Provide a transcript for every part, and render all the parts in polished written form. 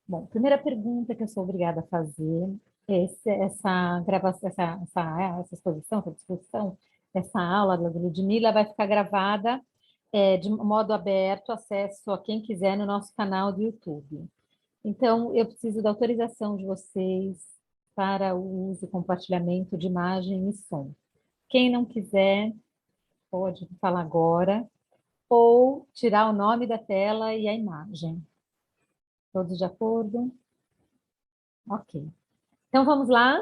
Bom, primeira pergunta que eu sou obrigada a fazer, essa gravação, essa exposição, essa discussão, essa aula da Ludmila vai ficar gravada de modo aberto, acesso a quem quiser no nosso canal do YouTube. Então, eu preciso da autorização de vocês para o uso e compartilhamento de imagem e som. Quem não quiser, pode falar agora, ou tirar o nome da tela e a imagem. Todos de acordo? Ok. Então, vamos lá.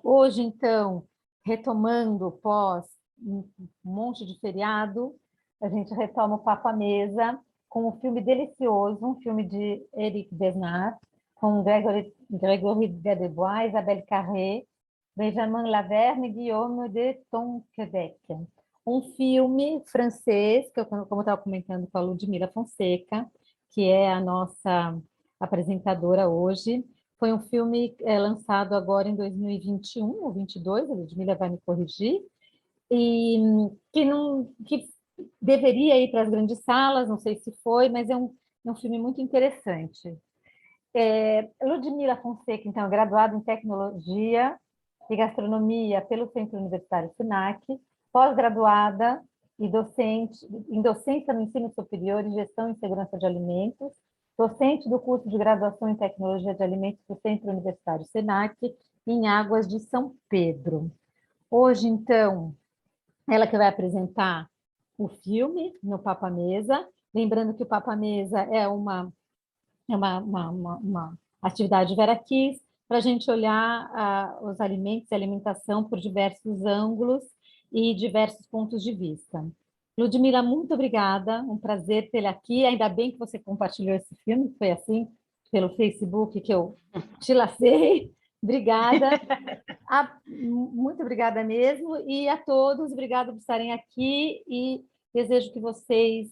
Hoje, então, retomando pós um monte de feriado, a gente retoma o Papo à Mesa com um filme delicioso, um filme de Éric Bernard, com Grégory Gadebois, Isabelle Carré, Benjamin Laverne e Guillaume de Tonquédec. Um filme francês, que eu, como eu estava comentando com a Ludmila Fonseca, que é a nossa apresentadora hoje. Foi um filme lançado agora em 2021 ou 22, a Ludmila vai me corrigir, e que deveria ir para as grandes salas, não sei se foi, mas é um filme muito interessante. Ludmila Fonseca, então, graduada em Tecnologia e Gastronomia pelo Centro Universitário SENAC, pós-graduada e docente, em Docência no Ensino Superior e Gestão e Segurança de Alimentos, docente do curso de Graduação em Tecnologia de Alimentos do Centro Universitário SENAC, em Águas de São Pedro. Hoje, então, ela que vai apresentar o filme no Papo à Mesa, lembrando que o Papo à Mesa é uma atividade Vera Kiss, para a gente olhar os alimentos e alimentação por diversos ângulos e diversos pontos de vista. Ludmila, muito obrigada, um prazer tê-la aqui, ainda bem que você compartilhou esse filme, foi assim, pelo Facebook que eu te lacei, obrigada, muito obrigada mesmo, e a todos, obrigada por estarem aqui, e desejo que vocês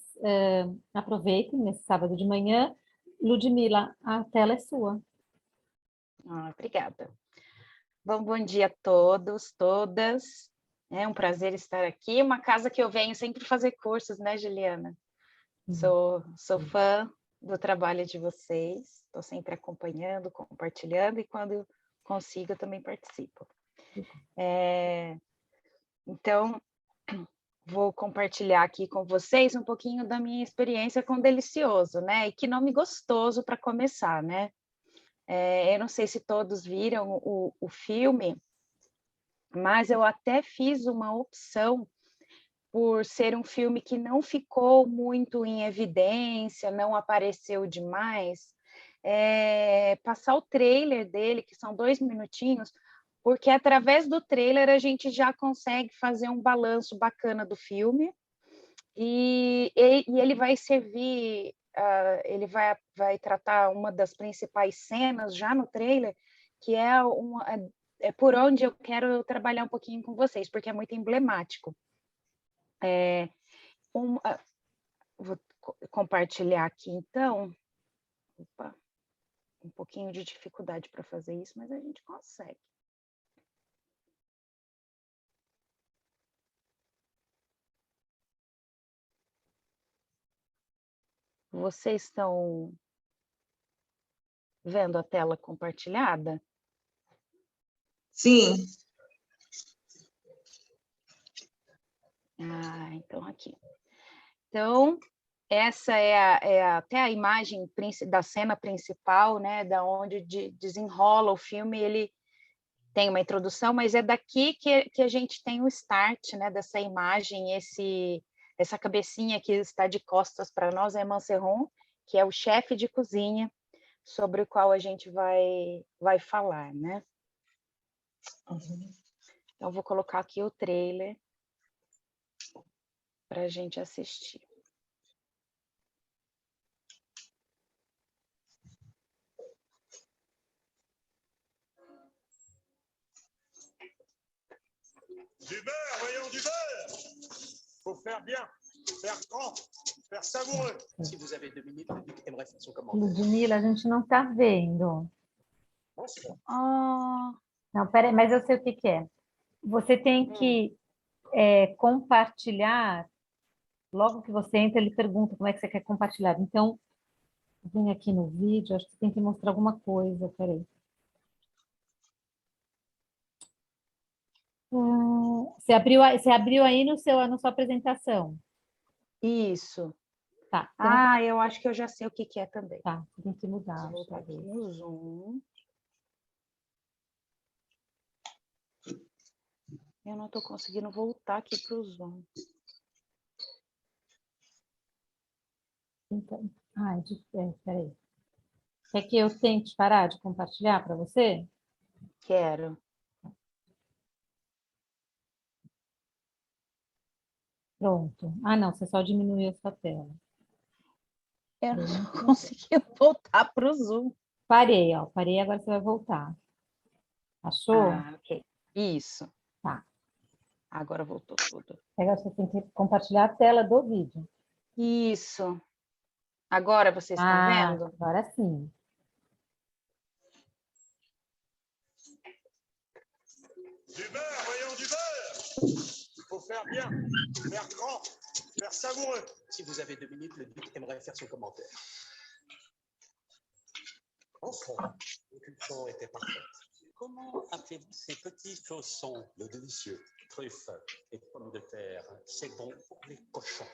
aproveitem nesse sábado de manhã. Ludmila, a tela é sua. Obrigada. Bom dia a todos, todas. É um prazer estar aqui. Uma casa que eu venho sempre fazer cursos, né, Juliana? Sou fã do trabalho de vocês. Estou sempre acompanhando, compartilhando e quando consigo eu também participo. Então, vou compartilhar aqui com vocês um pouquinho da minha experiência com Delicioso, né? E que nome gostoso para começar, né? Eu não sei se todos viram o filme, mas eu até fiz uma opção por ser um filme que não ficou muito em evidência, não apareceu demais, passar o trailer dele, que são 2 minutinhos, porque através do trailer a gente já consegue fazer um balanço bacana do filme, e ele vai servir, ele vai tratar uma das principais cenas já no trailer, que é por onde eu quero trabalhar um pouquinho com vocês, porque é muito emblemático. Vou compartilhar aqui, então. Opa, um pouquinho de dificuldade para fazer isso, mas a gente consegue. Vocês estão vendo a tela compartilhada? Sim. Então aqui. Então, essa é até a imagem da cena principal, né, da onde desenrola o filme. Ele tem uma introdução, mas é daqui que a gente tem o start, né, dessa imagem, essa cabecinha que está de costas para nós é Manceron, que é o chefe de cozinha sobre o qual a gente vai falar, né? Então, vou colocar aqui o trailer para a gente assistir. Du beurre, voyons, du beurre. Faut faire bien, faire grand, faire savoureux. Si vous avez 2 minutes, le duc aimerait faire son commentaire. Ludmila, a gente não está vendo. Bon, c'est bon. Não, peraí, mas eu sei o que é. Você tem que compartilhar. Logo que você entra, ele pergunta como é que você quer compartilhar. Então, Vem aqui no vídeo, acho que tem que mostrar alguma coisa, peraí. Você abriu aí na sua apresentação. Isso. Tá. Eu acho que eu já sei o que é também. Tá, tem que mudar. Vou voltar aqui no Zoom. Eu não estou conseguindo voltar aqui para o Zoom. Então, peraí. Quer que eu tente parar de compartilhar para você? Quero. Pronto. Ah, não, você só diminuiu a sua tela. Eu não consegui voltar para o Zoom. Parei, ó. Parei, agora você vai voltar. Achou? Ok. Isso. Tá. Agora voltou tudo. Agora você tem que compartilhar a tela do vídeo. Isso. Agora vocês estão vendo? Agora sim. Du beurre, voyons, du beurre. Il faut faire bien, faire grand, faire savoureux. Si vous avez 2 minutes, le duc aimerait faire son commentaire. Enfant, vos cuissons étaient parfaites. Comment appelez-vous ces petits chaussons? Le délicieux, truffes et pommes de terre. C'est bon pour les cochons.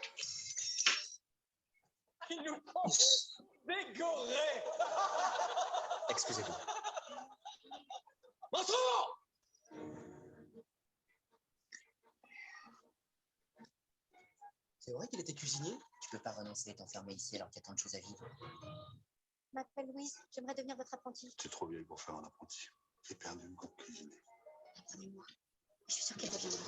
Il nous pense dégoré. Excusez-moi. Montre-moi! C'est vrai qu'il était cuisinier? Tu peux pas renoncer et t'enfermer ici alors qu'il y a tant de choses à vivre. Je m'appelle Louise, j'aimerais devenir votre apprentie. C'est trop vieille pour faire un apprenti. J'ai perdu une coupe cuisinée. Apprenez-moi. Je suis sûre qu'elle reviendra.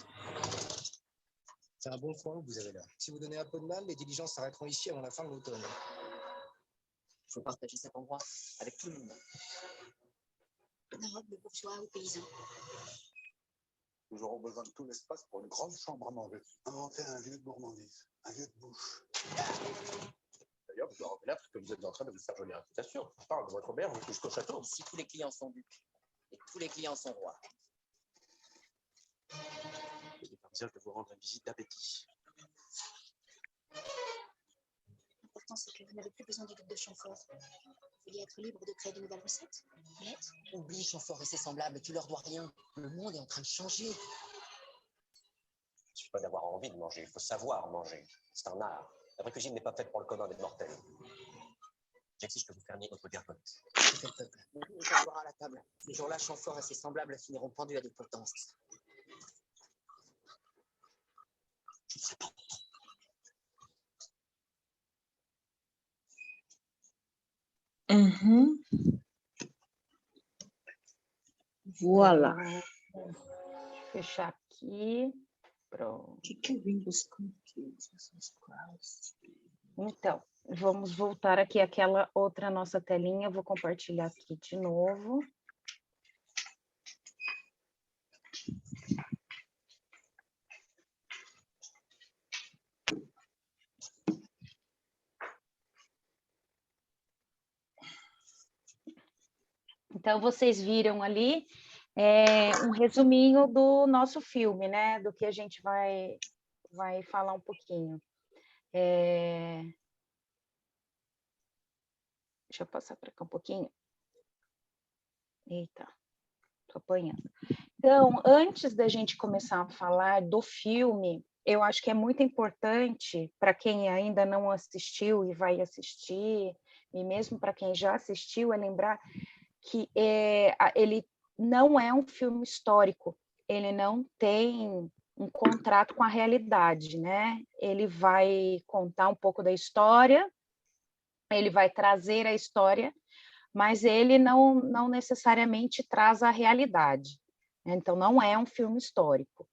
C'est un bon point que vous avez là. Si vous donnez un peu de mal, les diligences s'arrêteront ici avant la fin de l'automne. Il faut partager cet endroit avec tout le monde. Noble, bourgeois ou paysan. Nous aurons besoin de tout l'espace pour une grande chambre à manger. Inventer un lieu de gourmandise, un lieu de bouche. D'ailleurs, vous dois reconnaître que vous êtes en train de vous faire jolie réputation. Je parle de votre auberge jusqu'au château. Ici, tous les clients sont ducs et tous les clients sont rois. Je n'ai pas besoin de vous rendre une visite d'appétit. L'important, c'est que vous n'avez plus besoin du duc de Chamfort. Vous vouliez être libre de créer de nouvelles recettes. Vous l'êtes? Oublie Chamfort et ses semblables, tu leur dois rien. Le monde est en train de changer. Il ne suffit pas d'avoir envie de manger, il faut savoir manger. C'est un art. La vraie cuisine n'est pas faite pour le commun des mortels. J'exige que vous fermiez votre gargote. C'est le peuple. Nous allons boire à la table. Ce jour-là, Chamfort et ses semblables finiront pendus à des potences. Je ne ferai pas. Voilà. Fechar aqui. Pronto. O que é Windows Computers? Então, vamos voltar aqui àquela outra nossa telinha. Vou compartilhar aqui de novo. Então, vocês viram ali um resuminho do nosso filme, né? Do que a gente vai falar um pouquinho. Deixa eu passar para cá um pouquinho. Eita, tô apanhando. Então, antes da gente começar a falar do filme, eu acho que é muito importante para quem ainda não assistiu e vai assistir, e mesmo para quem já assistiu, é lembrar que ele não é um filme histórico, ele não tem um contrato com a realidade, né? Ele vai contar um pouco da história, ele vai trazer a história, mas ele não necessariamente traz a realidade. Então, não é um filme histórico.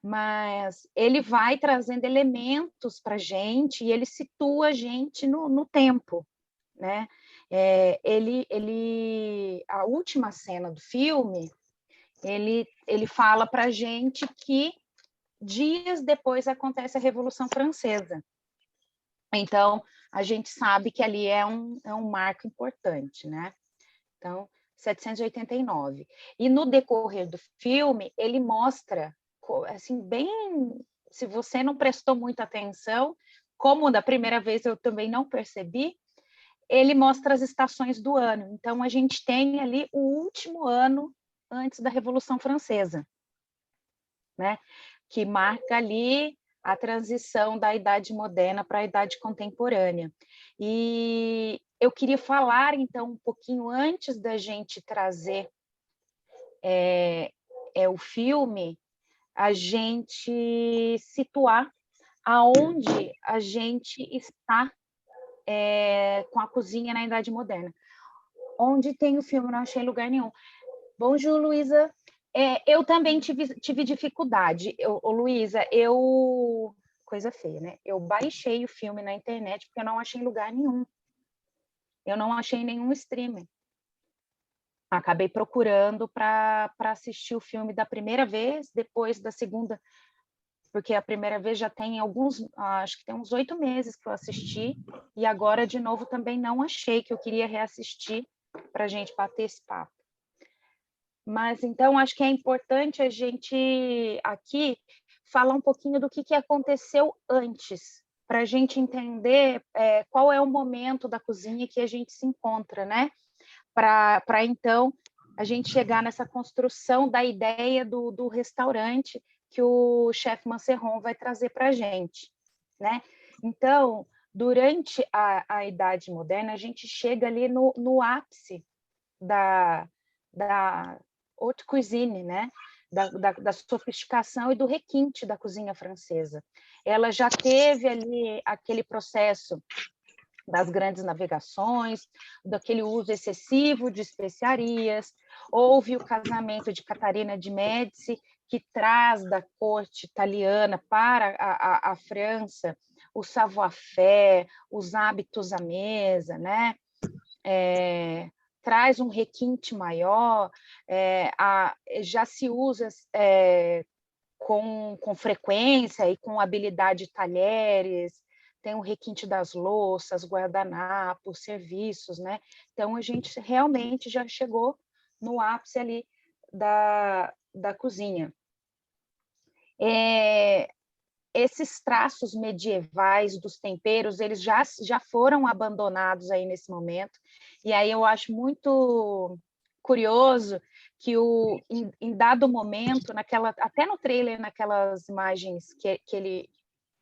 Mas ele vai trazendo elementos para a gente e ele situa a gente no tempo, né? A última cena do filme, ele fala para a gente que dias depois acontece a Revolução Francesa. Então, a gente sabe que ali é um marco importante, né? Então, 789. E no decorrer do filme, ele mostra, assim, bem... Se você não prestou muita atenção, como da primeira vez eu também não percebi, ele mostra as estações do ano. Então, a gente tem ali o último ano antes da Revolução Francesa, né? Que marca ali a transição da Idade Moderna para a Idade Contemporânea. E eu queria falar, então, um pouquinho antes da gente trazer o filme, a gente situar aonde a gente está com a cozinha na Idade Moderna. Onde tem o filme, não achei lugar nenhum. Bonjour, Luísa. Eu também tive dificuldade. Luísa, coisa feia, né? Eu baixei o filme na internet porque eu não achei lugar nenhum. Eu não achei nenhum streaming. Acabei procurando para assistir o filme da primeira vez, depois da segunda, porque a primeira vez já tem acho que tem uns 8 meses que eu assisti, e agora, de novo, também não achei, que eu queria reassistir para a gente bater esse papo. Mas, então, acho que é importante a gente, aqui, falar um pouquinho do que aconteceu antes, para a gente entender qual é o momento da cozinha que a gente se encontra, né? Para então, a gente chegar nessa construção da ideia do restaurante que o chefe Manceron vai trazer para a gente, né? Então, durante a Idade Moderna, a gente chega ali no ápice da haute cuisine, né? Da sofisticação e do requinte da cozinha francesa. Ela já teve ali aquele processo das grandes navegações, daquele uso excessivo de especiarias. Houve o casamento de Catarina de Médici, que traz da corte italiana para a França o savoir-faire, os hábitos à mesa, né? Traz um requinte maior, já se usa com frequência e com habilidade de talheres, tem o requinte das louças, guardanapos, serviços, né? Então, a gente realmente já chegou no ápice ali da cozinha. Esses traços medievais dos temperos, eles já foram abandonados aí nesse momento, e aí eu acho muito curioso que em dado momento, até no trailer, naquelas imagens que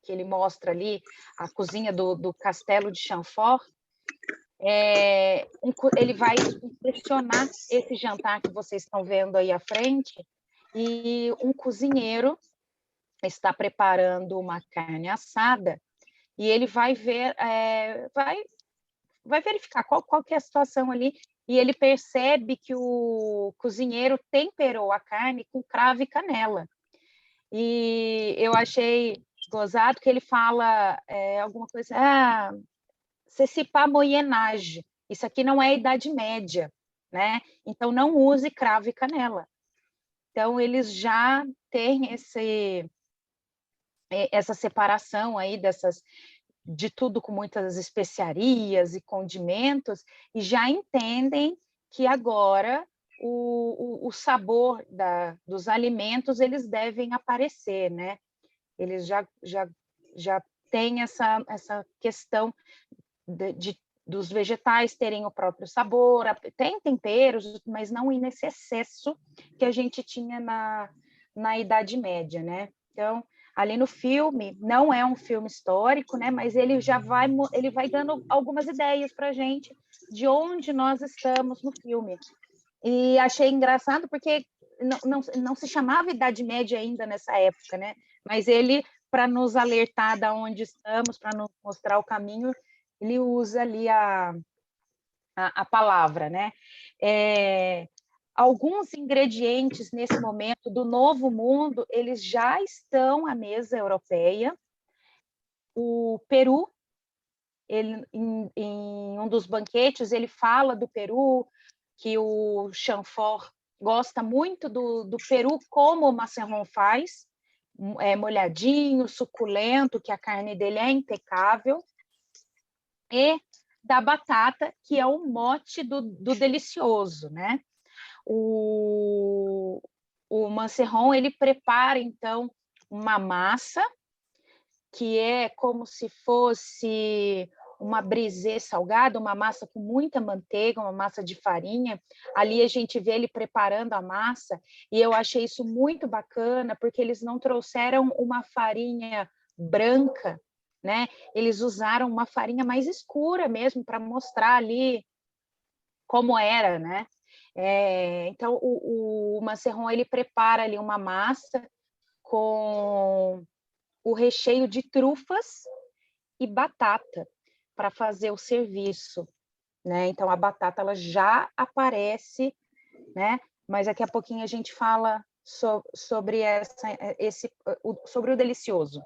ele mostra ali, a cozinha do castelo de Chamfort, ele vai inspecionar esse jantar que vocês estão vendo aí à frente, e um cozinheiro está preparando uma carne assada, e ele vai ver, vai verificar qual que é a situação ali, e ele percebe que o cozinheiro temperou a carne com cravo e canela. E eu achei gozado que ele fala alguma coisa, c'est pas Moyen Âge, isso aqui não é Idade Média, né? Então não use cravo e canela. Então eles já têm essa separação aí de tudo com muitas especiarias e condimentos, e já entendem que agora o sabor dos alimentos eles devem aparecer, né? Eles já têm essa questão dos vegetais terem o próprio sabor, tem temperos, mas não nesse excesso que a gente tinha na Idade Média, né? Então, ali no filme, não é um filme histórico, né? Mas ele vai dando algumas ideias para a gente de onde nós estamos no filme. E achei engraçado porque não se chamava Idade Média ainda nessa época, né? Mas ele, para nos alertar de onde estamos, para nos mostrar o caminho, ele usa ali a palavra, né? Alguns ingredientes nesse momento do Novo Mundo, eles já estão à mesa europeia. O Peru, em um dos banquetes, ele fala do Peru, que o Chamfort gosta muito do Peru, como o Manceron faz, molhadinho, suculento, que a carne dele é impecável, e da batata, que é o mote do delicioso, né? O Manceron, ele prepara, então, uma massa, que é como se fosse uma brisée salgada, uma massa com muita manteiga, uma massa de farinha. Ali a gente vê ele preparando a massa, e eu achei isso muito bacana, porque eles não trouxeram uma farinha branca, né? Eles usaram uma farinha mais escura mesmo, para mostrar ali como era, né? Então, o macarrão, ele prepara ali uma massa com o recheio de trufas e batata para fazer o serviço, né? Então, a batata ela já aparece, né? Mas daqui a pouquinho a gente fala sobre sobre o delicioso.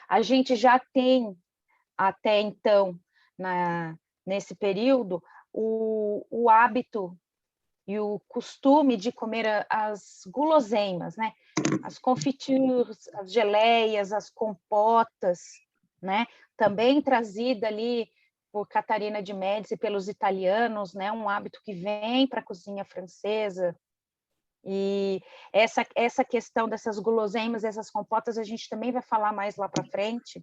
A gente já tem, até então, nesse período, o hábito e o costume de comer as guloseimas, né? As confitures, as geleias, as compotas, né? Também trazida ali por Catarina de Médici, pelos italianos, né? Um hábito que vem para a cozinha francesa. E essa questão dessas guloseimas, essas compotas, a gente também vai falar mais lá para frente,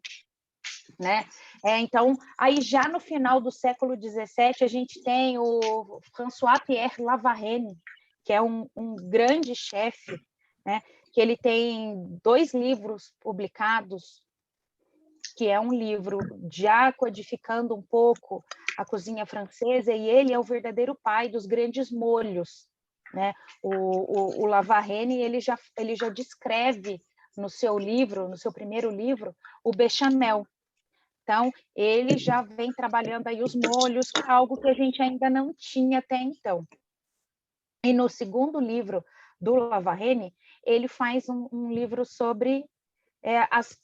né? Então, aí já no final do século XVII, a gente tem o François-Pierre Lavarrenne, que é um grande chefe, né? Que ele tem 2 livros publicados, que é um livro já codificando um pouco a cozinha francesa, e ele é o verdadeiro pai dos grandes molhos, né? O Lavarrenne, ele já descreve no seu livro, no seu primeiro livro, o bechamel. Então, ele já vem trabalhando aí os molhos, que é algo que a gente ainda não tinha até então. E no segundo livro do Lavarrenne, ele faz um livro sobre as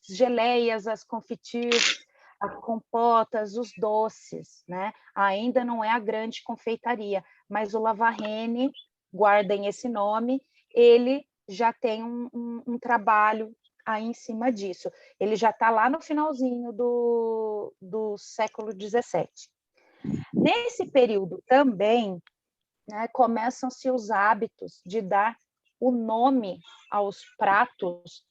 geleias, as confitures, as compotas, os doces, né? Ainda não é a grande confeitaria, mas o Lavarrenne, guardem esse nome, ele já tem um trabalho aí em cima disso. Ele já está lá no finalzinho do século XVII. Nesse período também, né, começam-se os hábitos de dar o nome aos pratos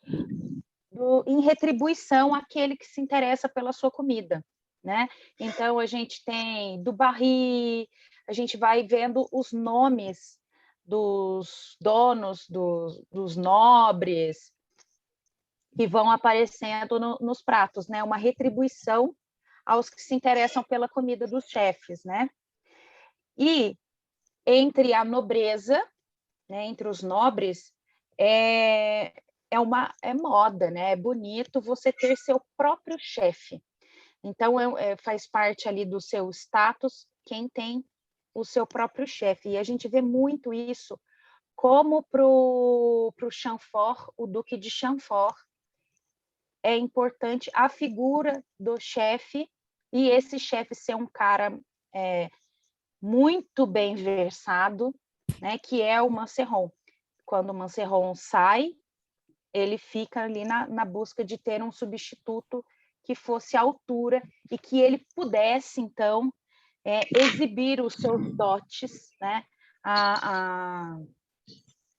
em retribuição àquele que se interessa pela sua comida, né? Então, a gente tem do barri, a gente vai vendo os nomes dos donos, dos nobres, que vão aparecendo nos pratos, né? Uma retribuição aos que se interessam pela comida dos chefes, né? E entre a nobreza, né, entre os nobres, é moda, né? É bonito você ter seu próprio chefe. Então, faz parte ali do seu status quem tem o seu próprio chefe. E a gente vê muito isso, como para o Chamfort, o Duque de Chamfort, é importante a figura do chefe, e esse chefe ser um cara muito bem versado, né, que é o Manceron. Quando o Manceron sai, ele fica ali na busca de ter um substituto que fosse à altura e que ele pudesse, então, exibir os seus dotes, né,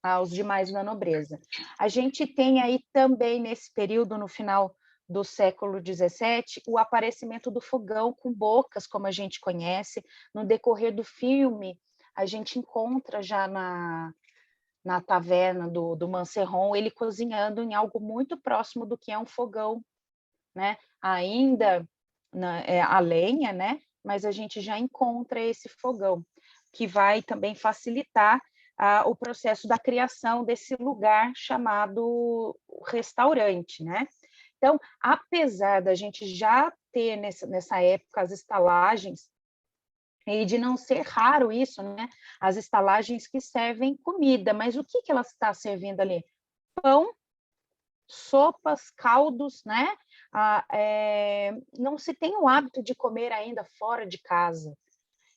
aos demais da nobreza. A gente tem aí também, nesse período, no final do século XVII, o aparecimento do fogão com bocas, como a gente conhece. No decorrer do filme, a gente encontra já na taverna do Manceron, ele cozinhando em algo muito próximo do que é um fogão, né? Ainda a lenha, né? Mas a gente já encontra esse fogão, que vai também facilitar o processo da criação desse lugar chamado restaurante, né? Então, apesar da gente já ter nessa época as estalagens, e de não ser raro isso, né? As estalagens que servem comida, mas o que ela está servindo ali? Pão, sopas, caldos, né? Não se tem o hábito de comer ainda fora de casa.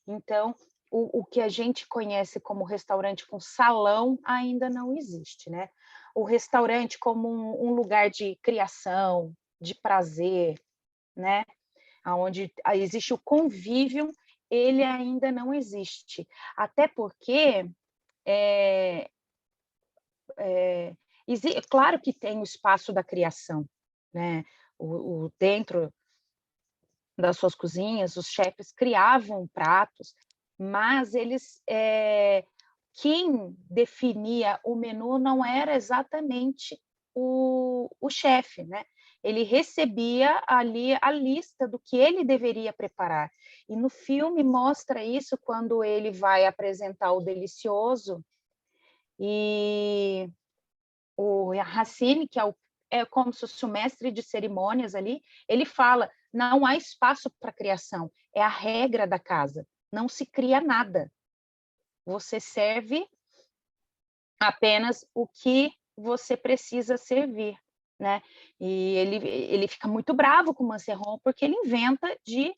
Então, o que a gente conhece como restaurante com salão ainda não existe, né? O restaurante como um lugar de criação, de prazer, né? Onde existe o convívio, ele ainda não existe. Até porque, claro que tem o espaço da criação, né? Dentro das suas cozinhas, os chefes criavam pratos, mas quem definia o menu não era exatamente o chefe, né? Ele recebia ali a lista do que ele deveria preparar. E no filme mostra isso quando ele vai apresentar o delicioso, e o Racine, que é como se fosse o mestre de cerimônias ali, ele fala, não há espaço para criação, é a regra da casa, não se cria nada. Você serve apenas o que você precisa servir, né? E ele fica muito bravo com o Manceron, porque ele inventa de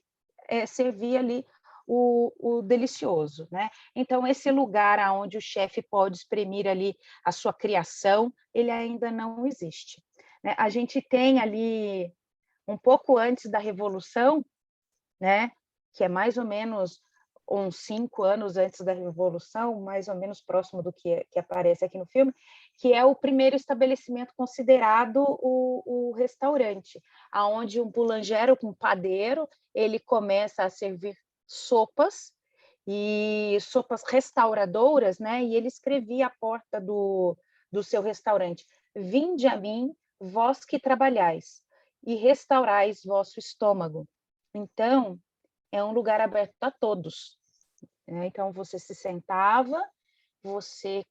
servir ali o delicioso, né? Então, esse lugar onde o chefe pode exprimir ali a sua criação, ele ainda não existe, né? A gente tem ali, um pouco antes da Revolução, né? Que é mais ou menos uns 5 anos antes da Revolução, mais ou menos próximo do que aparece aqui no filme, que é o primeiro estabelecimento considerado o restaurante, aonde um boulanger, um padeiro, ele começa a servir sopas, e sopas restauradoras, né? E ele escrevia à porta do seu restaurante: vinde a mim, vós que trabalhais, e restaurais vosso estômago. Então, é um lugar aberto a todos, né? Então, você se sentava, você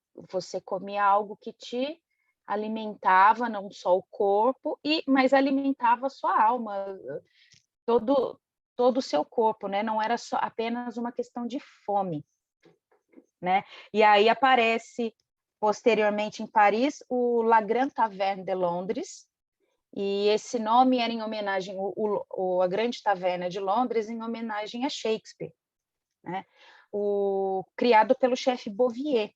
comia algo que te alimentava, não só o corpo, mas alimentava a sua alma, todo o seu corpo, né? Não era só apenas uma questão de fome, né? E aí aparece, posteriormente, em Paris, o La Grande Taverne de Londres, e esse nome era em homenagem, a Grande Taverna de Londres, em homenagem a Shakespeare, né? Criado pelo chefe Bouvier.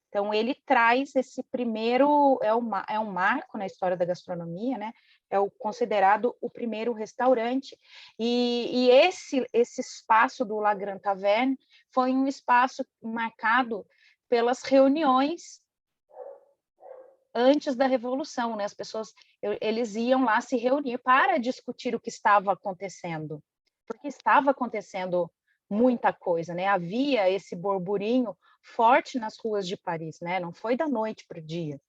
Então, ele traz esse primeiro, é um marco na história da gastronomia, né? É considerado o primeiro restaurante, e esse espaço do La Grande Taverne foi um espaço marcado pelas reuniões antes da Revolução, né? As pessoas, eles iam lá se reunir para discutir o que estava acontecendo, porque estava acontecendo muita coisa, né? Havia esse burburinho forte nas ruas de Paris, né? Não foi da noite para o dia.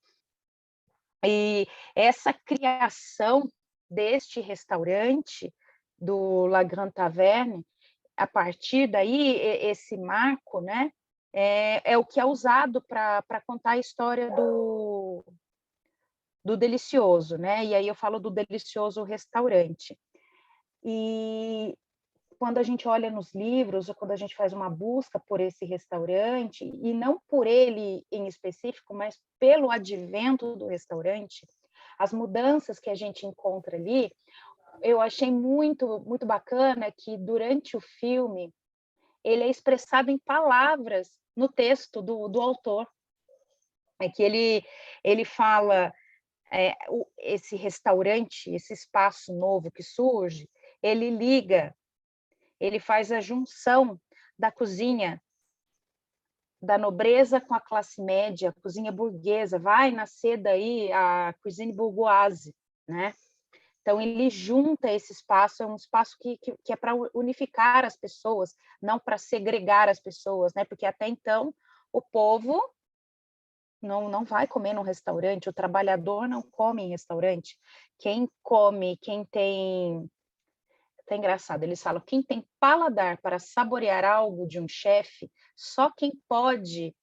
E essa criação deste restaurante, do La Grande Taverne, a partir daí, esse marco, né? É o que é usado para contar a história do delicioso, né? E aí eu falo do delicioso restaurante. E quando a gente olha nos livros, ou quando a gente faz uma busca por esse restaurante, e não por ele em específico, mas pelo advento do restaurante, as mudanças que a gente encontra ali, eu achei muito, muito bacana que durante o filme ele é expressado em palavras no texto do autor. É que ele fala, esse restaurante, esse espaço novo que surge, ele faz a junção da cozinha da nobreza com a classe média, a cozinha burguesa, vai nascer daí a cuisine bourgeoise, né? Então, ele junta esse espaço, é um espaço que é para unificar as pessoas, não para segregar as pessoas, né? Porque até então o povo não vai comer num restaurante, o trabalhador não come em restaurante. Quem come, quem tem... É engraçado, eles falam, quem tem paladar para saborear algo de um chefe, só quem pode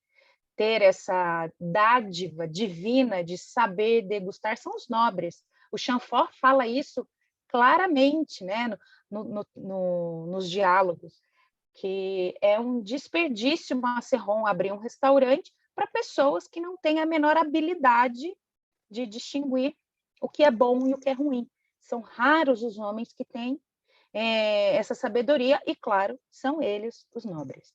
ter essa dádiva divina de saber degustar são os nobres. O Chamfort fala isso claramente, né, nos diálogos, que é um desperdício Manceron abrir um restaurante para pessoas que não têm a menor habilidade de distinguir o que é bom e o que é ruim. São raros os homens que têm essa sabedoria, e, claro, são eles os nobres.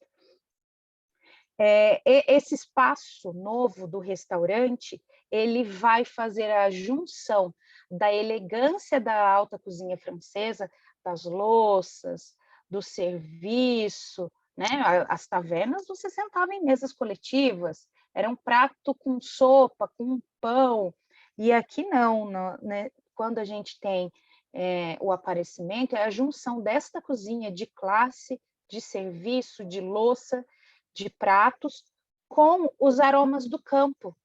Esse espaço novo do restaurante, ele vai fazer a junção da elegância da alta cozinha francesa, das louças, do serviço, né? As tavernas, você sentava em mesas coletivas, era um prato com sopa, com pão, e aqui não, né? Quando a gente tem o aparecimento, é a junção desta cozinha de classe, de serviço, de louça, de pratos, com os aromas do campo,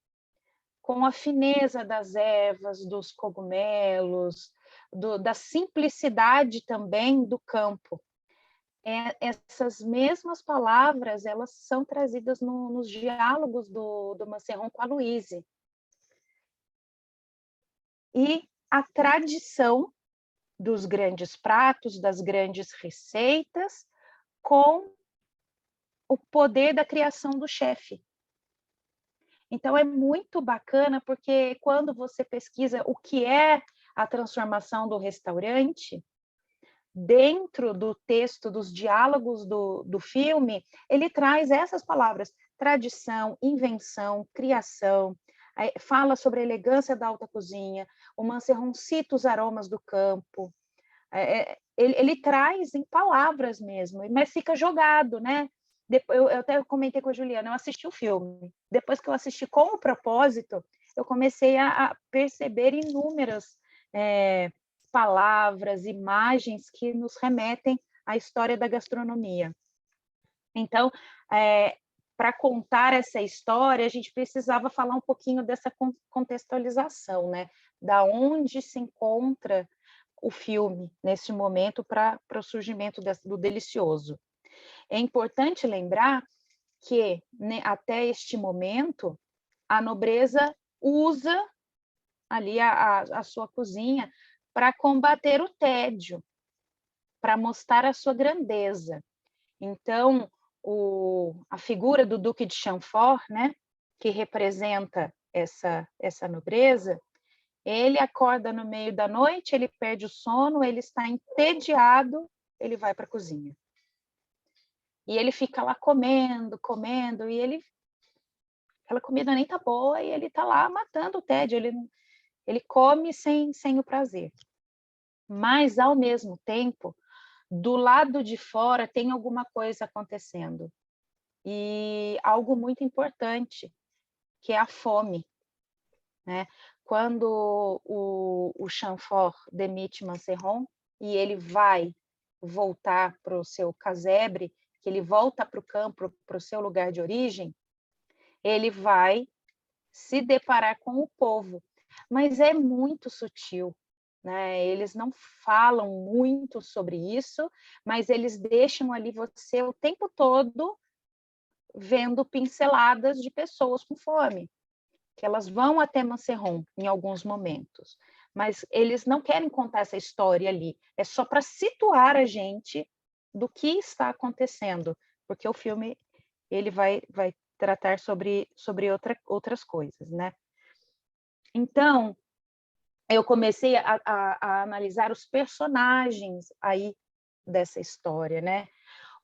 com a fineza das ervas, dos cogumelos, da simplicidade também do campo. Essas mesmas palavras, elas são trazidas nos diálogos do Mancerrón com a Louise. E a tradição dos grandes pratos, das grandes receitas, com o poder da criação do chefe. Então, é muito bacana, porque quando você pesquisa o que é a transformação do restaurante, dentro do texto, dos diálogos do filme, ele traz essas palavras: tradição, invenção, criação, fala sobre a elegância da alta cozinha, o Mancerrón cita os aromas do campo, ele traz em palavras mesmo, mas fica jogado, né? Eu até comentei com a Juliana, eu assisti o filme. Depois que eu assisti com o propósito, eu comecei a perceber inúmeras palavras, imagens que nos remetem à história da gastronomia. Então, para contar essa história, a gente precisava falar um pouquinho dessa contextualização, né? Da onde se encontra o filme nesse momento para o surgimento do delicioso. É importante lembrar que, né, até este momento, a nobreza usa ali a sua cozinha para combater o tédio, para mostrar a sua grandeza. Então, a figura do Duque de Chamfort, né, que representa essa nobreza, ele acorda no meio da noite, ele perde o sono, ele está entediado, ele vai para a cozinha. E ele fica lá comendo, e aquela comida nem tá boa, e ele tá lá matando o tédio, ele come sem o prazer. Mas, ao mesmo tempo, do lado de fora tem alguma coisa acontecendo. E algo muito importante, que é a fome, né? Quando o Chamfort demite Mancerrón e ele vai voltar para o seu casebre, que ele volta para o campo, para o seu lugar de origem, ele vai se deparar com o povo. Mas é muito sutil, né? Eles não falam muito sobre isso, mas eles deixam ali você o tempo todo vendo pinceladas de pessoas com fome, que elas vão até Mancerrón em alguns momentos, mas eles não querem contar essa história ali, é só para situar a gente do que está acontecendo, porque o filme ele vai tratar sobre outras coisas, né? Então, eu comecei a analisar os personagens aí dessa história, né?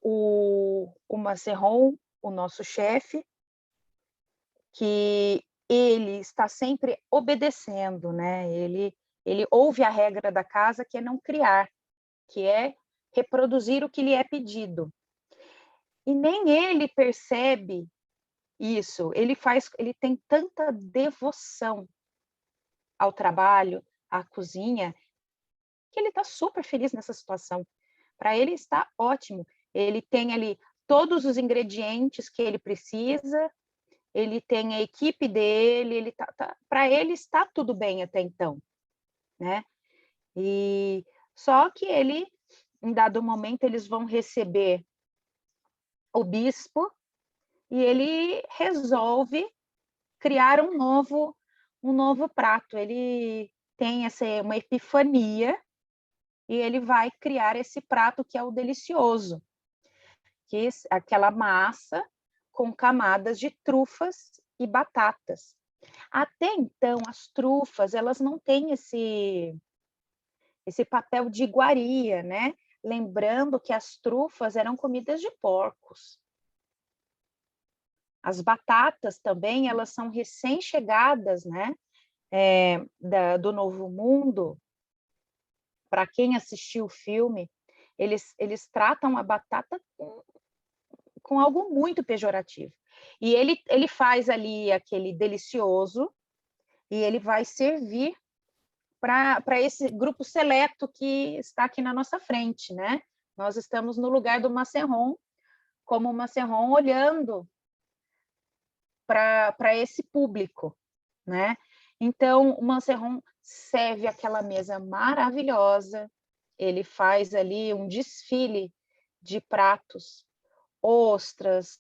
O Mancerrón, o nosso chefe, que ele está sempre obedecendo, né? Ele ouve a regra da casa, que é não criar, que é reproduzir o que lhe é pedido. E nem ele percebe isso. Ele tem tanta devoção ao trabalho, à cozinha, que ele está super feliz nessa situação. Para ele está ótimo. Ele tem ali todos os ingredientes que ele precisa, ele tem a equipe dele, para ele está tudo bem até então, né? E só que ele, em dado momento, eles vão receber o bispo e ele resolve criar um novo prato. Ele tem uma epifania e ele vai criar esse prato que é o delicioso, que é aquela massa com camadas de trufas e batatas. Até então, as trufas, elas não têm esse papel de iguaria, né? Lembrando que as trufas eram comidas de porcos. As batatas também, elas são recém-chegadas, né? Do Novo Mundo. Para quem assistiu o filme, eles tratam a batata com algo muito pejorativo. E ele faz ali aquele delicioso e ele vai servir para esse grupo seleto que está aqui na nossa frente, né? Nós estamos no lugar do Macerron, como o Macerron olhando para esse público, né? Então, o Macerron serve aquela mesa maravilhosa, ele faz ali um desfile de pratos, ostras,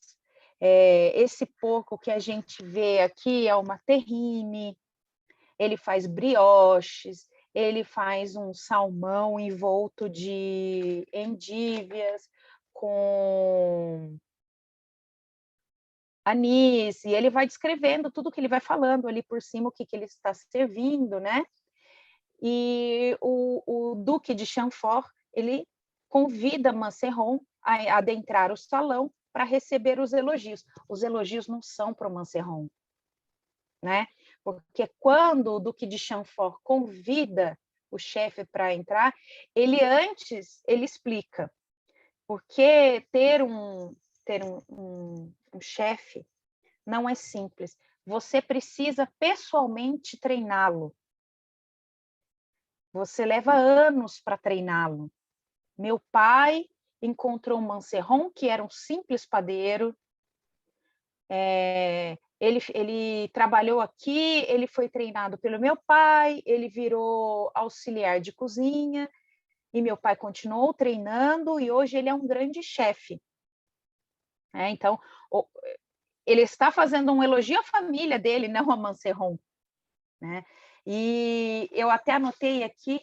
esse porco que a gente vê aqui é uma terrine, ele faz brioches, ele faz um salmão envolto de endívias com anis, e ele vai descrevendo tudo que ele vai falando ali por cima, o que ele está servindo, né? E o Duque de Chamfort, ele convida Macerron a adentrar o salão para receber os elogios. Os elogios não são para o Macerron, né? Porque quando o Duque de Chamfort convida o chefe para entrar, ele explica, porque ter um chefe não é simples. Você precisa pessoalmente treiná-lo. Você leva anos para treiná-lo. Meu pai encontrou um Macerron, que era um simples padeiro. Ele trabalhou aqui, ele foi treinado pelo meu pai, ele virou auxiliar de cozinha, e meu pai continuou treinando, e hoje ele é um grande chefe. Então, ele está fazendo um elogio à família dele, não a Macerron, né? E eu até anotei aqui,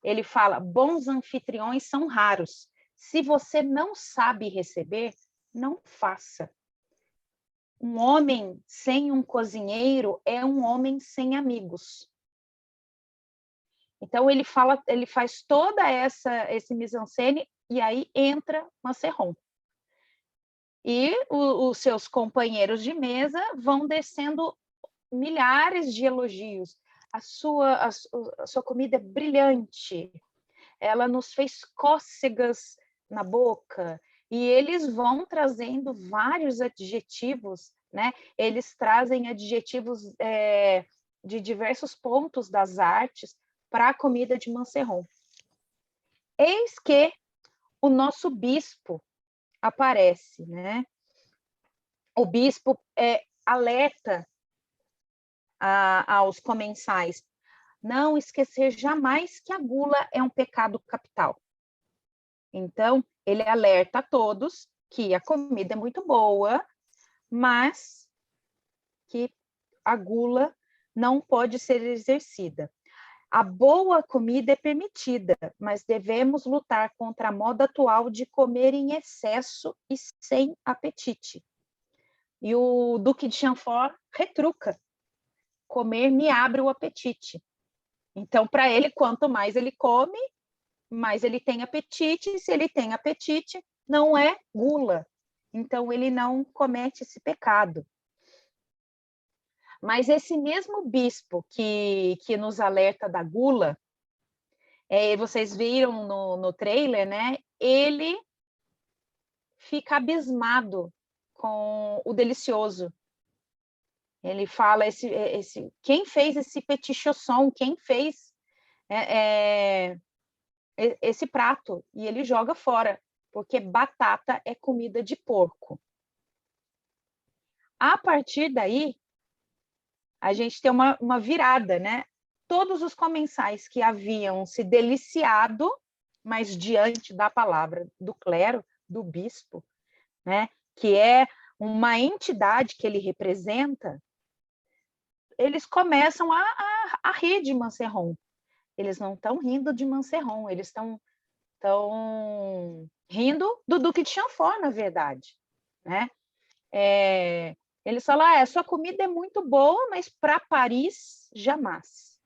ele fala, bons anfitriões são raros. Se você não sabe receber, não faça. Um homem sem um cozinheiro é um homem sem amigos. Então, ele faz toda esse mise-en-scène, e aí entra Macerron. E os seus companheiros de mesa vão descendo milhares de elogios. A sua comida é brilhante, ela nos fez cócegas na boca, e eles vão trazendo vários adjetivos, né? Eles trazem adjetivos de diversos pontos das artes para a comida de Macerron. Eis que o nosso bispo aparece, né? O bispo alerta aos comensais, não esquecer jamais que a gula é um pecado capital. Então, ele alerta a todos que a comida é muito boa, mas que a gula não pode ser exercida. A boa comida é permitida, mas devemos lutar contra a moda atual de comer em excesso e sem apetite. E o Duque de Chamfort retruca. Comer me abre o apetite. Então, para ele, quanto mais ele come, mais ele tem apetite. Se ele tem apetite, não é gula. Então, ele não comete esse pecado. Mas esse mesmo bispo que nos alerta da gula, vocês viram no trailer, né? Ele fica abismado com o delicioso. Ele fala, quem fez esse petit chausson, quem fez esse prato? E ele joga fora, porque batata é comida de porco. A partir daí, a gente tem uma virada, né? Todos os comensais que haviam se deliciado, mas diante da palavra do clero, do bispo, né? Que é uma entidade que ele representa, eles começam a rir de Macerron. Eles não estão rindo de Macerron, eles estão rindo do Duque de Chamfort, na verdade, né? Eles falam, sua comida é muito boa, mas para Paris, jamais.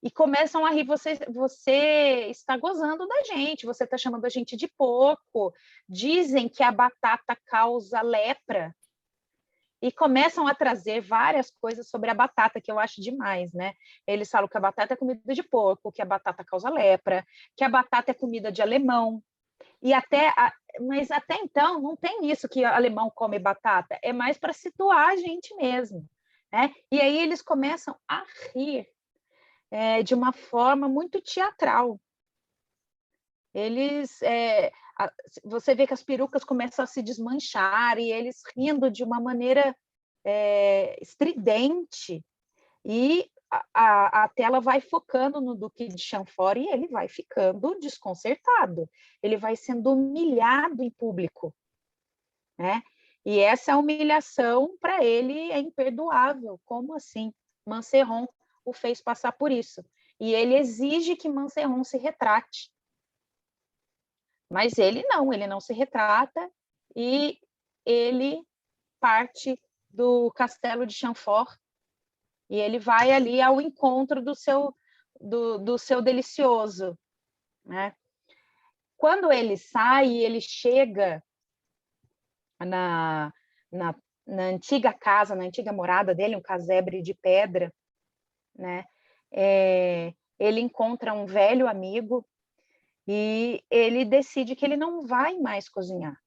E começam a rir, você está gozando da gente, você está chamando a gente de porco, dizem que a batata causa lepra, e começam a trazer várias coisas sobre a batata, que eu acho demais, né? Eles falam que a batata é comida de porco, que a batata causa lepra, que a batata é comida de alemão. Mas até então não tem isso que alemão come batata, é mais para situar a gente mesmo. né? E aí eles começam a rir de uma forma muito teatral. Você vê que as perucas começam a se desmanchar e eles rindo de uma maneira estridente, e a tela vai focando no Duque de Chambord e ele vai ficando desconcertado, ele vai sendo humilhado em público, né? E essa humilhação para ele é imperdoável. Como assim? Mancerron o fez passar por isso. E ele exige que Mancerron se retrate. Mas ele não se retrata e ele parte do castelo de Chambord e ele vai ali ao encontro do seu delicioso, né? Quando ele sai, ele chega na antiga casa, na antiga morada dele, um casebre de pedra, né? Ele encontra um velho amigo e ele decide que ele não vai mais cozinhar.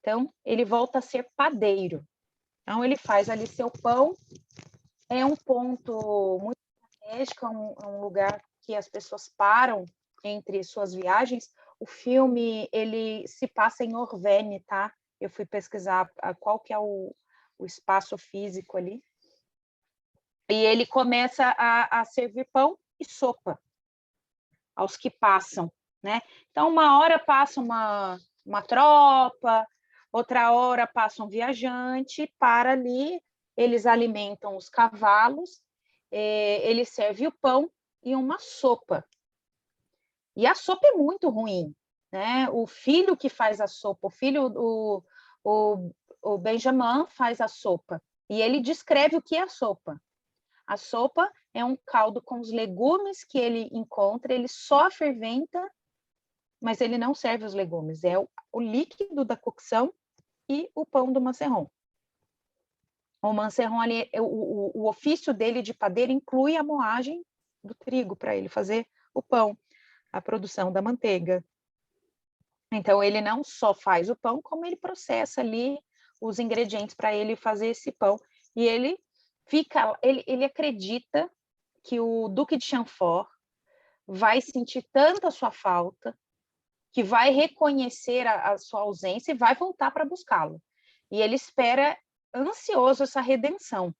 Então, ele volta a ser padeiro. Então, ele faz ali seu pão. É um ponto muito estratégico, é um lugar que as pessoas param entre suas viagens. O filme, ele se passa em Orvene, tá? Eu fui pesquisar qual que é o espaço físico ali. E ele começa a servir pão e sopa aos que passam, né? Então, uma hora passa uma tropa, outra hora passa um viajante, para ali, eles alimentam os cavalos, ele serve o pão e uma sopa. E a sopa é muito ruim, né? O filho que faz a sopa, o Benjamin faz a sopa, e ele descreve o que é a sopa. A sopa é um caldo com os legumes que ele encontra, ele só ferventa, mas ele não serve os legumes, é o líquido da cocção e o pão do Mancerron. O Mancerron, ali, o ofício dele de padeiro inclui a moagem do trigo para ele fazer o pão, a produção da manteiga. Então, ele não só faz o pão, como ele processa ali os ingredientes para ele fazer esse pão. E ele acredita que o Duque de Chambord vai sentir tanto a sua falta que vai reconhecer a sua ausência e vai voltar para buscá-lo. E ele espera ansioso essa redenção,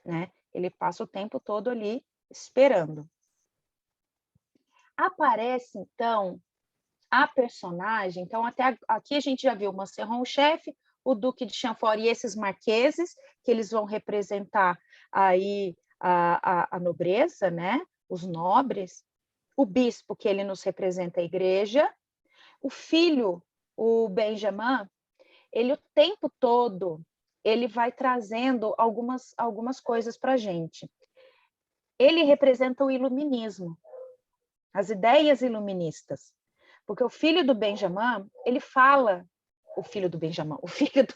né? Ele passa o tempo todo ali esperando. Aparece, então, a personagem. Então, até aqui a gente já viu o Mancerron, o chefe, o Duque de Chambord e esses marqueses, que eles vão representar aí a nobreza, né? Os nobres, o bispo, que ele nos representa a igreja, o filho, o Benjamin, ele o tempo todo, ele vai trazendo algumas coisas para a gente. Ele representa o iluminismo, as ideias iluministas, porque o filho do Benjamin, ele fala, o filho do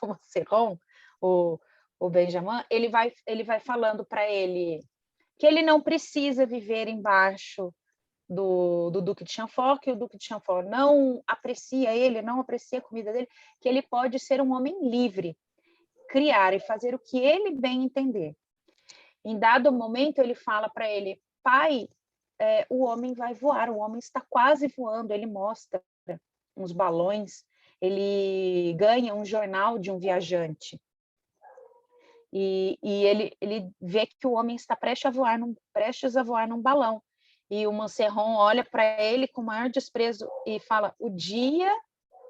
Mancerron, o Benjamin, ele vai falando para ele que ele não precisa viver embaixo do Duque de Chambord, que o Duque de Chambord não aprecia ele, não aprecia a comida dele, que ele pode ser um homem livre, criar e fazer o que ele bem entender. Em dado momento, ele fala para ele, pai, o homem vai voar, o homem está quase voando, ele mostra uns balões, ele ganha um jornal de um viajante. E ele vê que o homem está prestes a voar num balão. E o Mancerron olha para ele com o maior desprezo e fala, o dia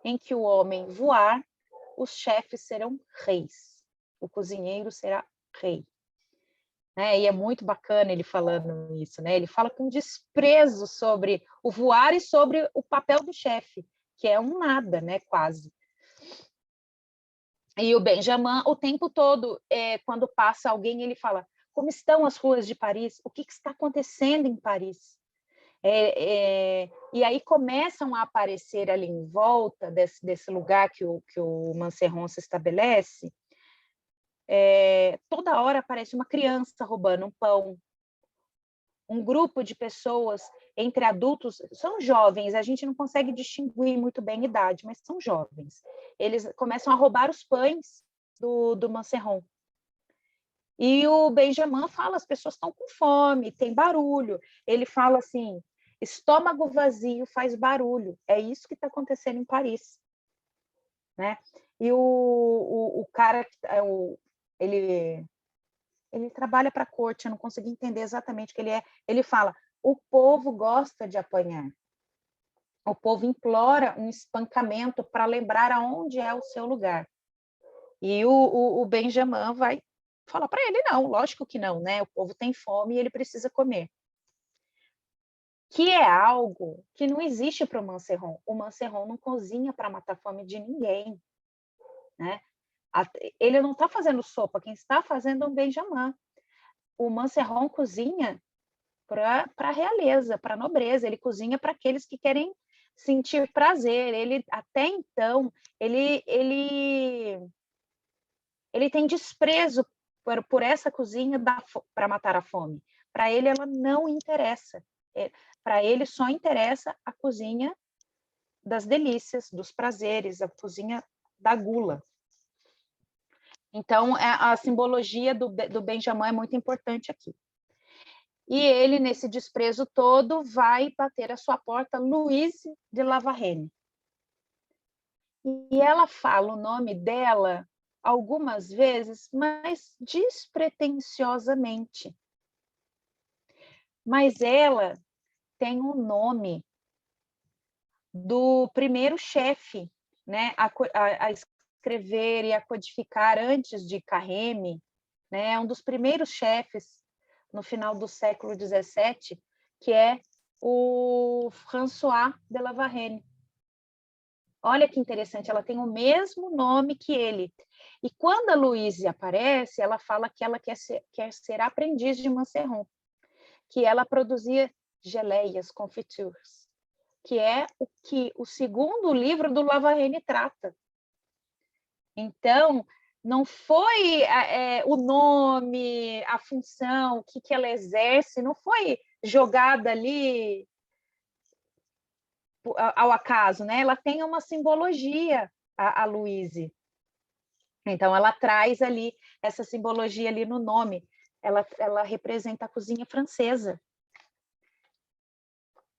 em que o homem voar, os chefes serão reis, o cozinheiro será rei. E é muito bacana ele falando isso, né? Ele fala com desprezo sobre o voar e sobre o papel do chefe, que é um nada, né? Quase. E o Benjamin, o tempo todo, quando passa alguém, ele fala, como estão as ruas de Paris? O que está acontecendo em Paris? E aí começam a aparecer ali em volta desse lugar que o Mancerron se estabelece, toda hora aparece uma criança roubando um pão, um grupo de pessoas entre adultos, são jovens, a gente não consegue distinguir muito bem a idade, mas são jovens. Eles começam a roubar os pães do Mancerron. E o Benjamin fala, as pessoas estão com fome, tem barulho. Ele fala assim, estômago vazio faz barulho. É isso que está acontecendo em Paris, né? E o cara, ele trabalha para a corte, eu não consegui entender exatamente o que ele é. Ele fala, o povo gosta de apanhar. O povo implora um espancamento para lembrar aonde é o seu lugar. E o Benjamin vai falar para ele, não, lógico que não, né? O povo tem fome e ele precisa comer. Que é algo que não existe para o Manserron. O Manserron não cozinha para matar a fome de ninguém, né? Ele não está fazendo sopa, quem está fazendo é um Benjamin. O Manserron cozinha para a realeza, para a nobreza, ele cozinha para aqueles que querem sentir prazer. Ele, até então, ele tem desprezo por essa cozinha para matar a fome. Para ele, ela não interessa. Para ele, só interessa a cozinha das delícias, dos prazeres, a cozinha da gula. Então, a simbologia do Benjamin é muito importante aqui. E ele, nesse desprezo todo, vai bater à sua porta Louise de La Varenne. E ela fala o nome dela algumas vezes, mas despretensiosamente. Mas ela tem o nome do primeiro chefe, né, a escrever e a codificar antes de Carême, né, um dos primeiros chefes no final do século XVII, que é o François de La Varenne. Olha que interessante, ela tem o mesmo nome que ele. E quando a Louise aparece, ela fala que ela quer ser aprendiz de Manserron, que ela produzia geleias, confitures, que é o que o segundo livro do La Varenne trata. Então, não foi o nome, a função, o que ela exerce, não foi jogada ali ao acaso, né? Ela tem uma simbologia, a Louise. Então, ela traz ali essa simbologia ali no nome. Ela representa a cozinha francesa.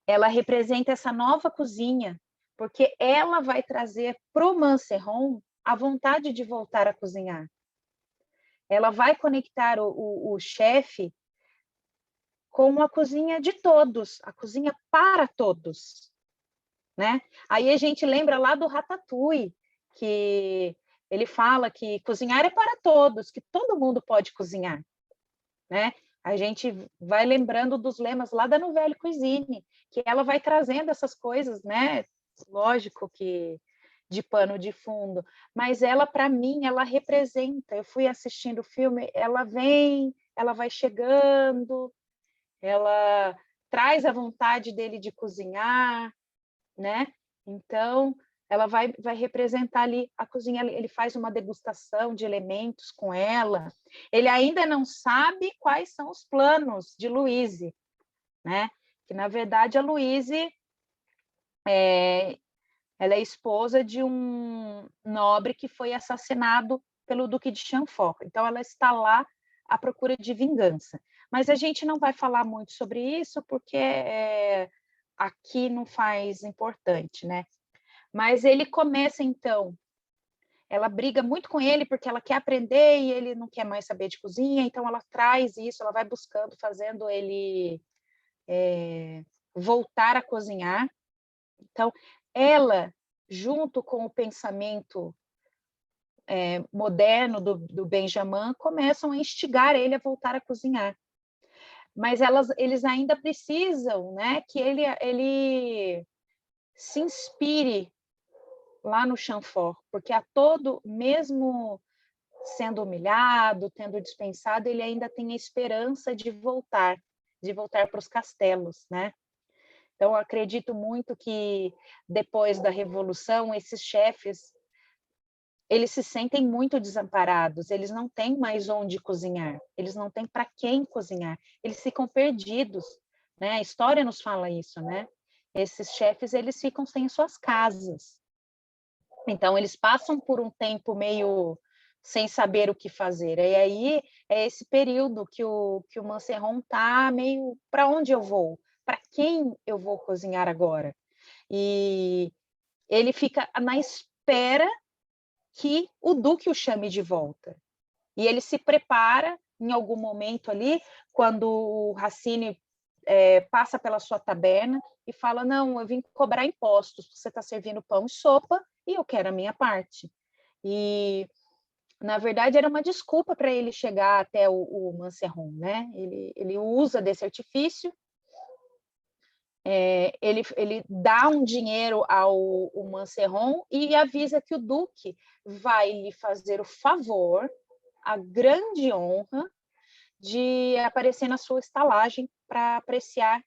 Ela representa essa nova cozinha, porque ela vai trazer para o Manserron a vontade de voltar a cozinhar. Ela vai conectar o chefe com a cozinha de todos, a cozinha para todos, né? Aí a gente lembra lá do Ratatouille, que ele fala que cozinhar é para todos, que todo mundo pode cozinhar, né? A gente vai lembrando dos lemas lá da Nouvelle Cuisine, que ela vai trazendo essas coisas, né? Lógico que de pano de fundo, mas ela, para mim, ela representa. Eu fui assistindo o filme, ela vem, ela vai chegando, ela traz a vontade dele de cozinhar, né? Então, ela vai representar ali a cozinha, ele faz uma degustação de elementos com ela. Ele ainda não sabe quais são os planos de Louise, né? Que, na verdade, a Louise ela é esposa de um nobre que foi assassinado pelo Duque de Chamfort. Então, ela está lá à procura de vingança. Mas a gente não vai falar muito sobre isso, porque aqui não faz importante, né? Mas ele começa, então, ela briga muito com ele, porque ela quer aprender e ele não quer mais saber de cozinha, então ela traz isso, ela vai buscando, fazendo ele voltar a cozinhar. Então, ela, junto com o pensamento moderno do Benjamin, começam a instigar ele a voltar a cozinhar. Mas eles ainda precisam, né, que ele se inspire lá no Chamfort, porque a todo, mesmo sendo humilhado, tendo dispensado, ele ainda tem a esperança de voltar para os castelos, né? Então, eu acredito muito que depois da Revolução, esses chefes, eles se sentem muito desamparados, eles não têm mais onde cozinhar, eles não têm para quem cozinhar, eles ficam perdidos, né? A história nos fala isso, né? Esses chefes, eles ficam sem suas casas. Então, eles passam por um tempo meio sem saber o que fazer. E aí é esse período que o Manserron está meio, para onde eu vou? Para quem eu vou cozinhar agora? E ele fica na espera que o Duque o chame de volta. E ele se prepara em algum momento ali, quando o Racine passa pela sua taberna e fala, não, eu vim cobrar impostos, você está servindo pão e sopa e eu quero a minha parte. E, na verdade, era uma desculpa para ele chegar até o Manserron, né? Ele usa desse artifício, ele dá um dinheiro ao Manserron e avisa que o Duque vai lhe fazer o favor, a grande honra, de aparecer na sua estalagem para apreciar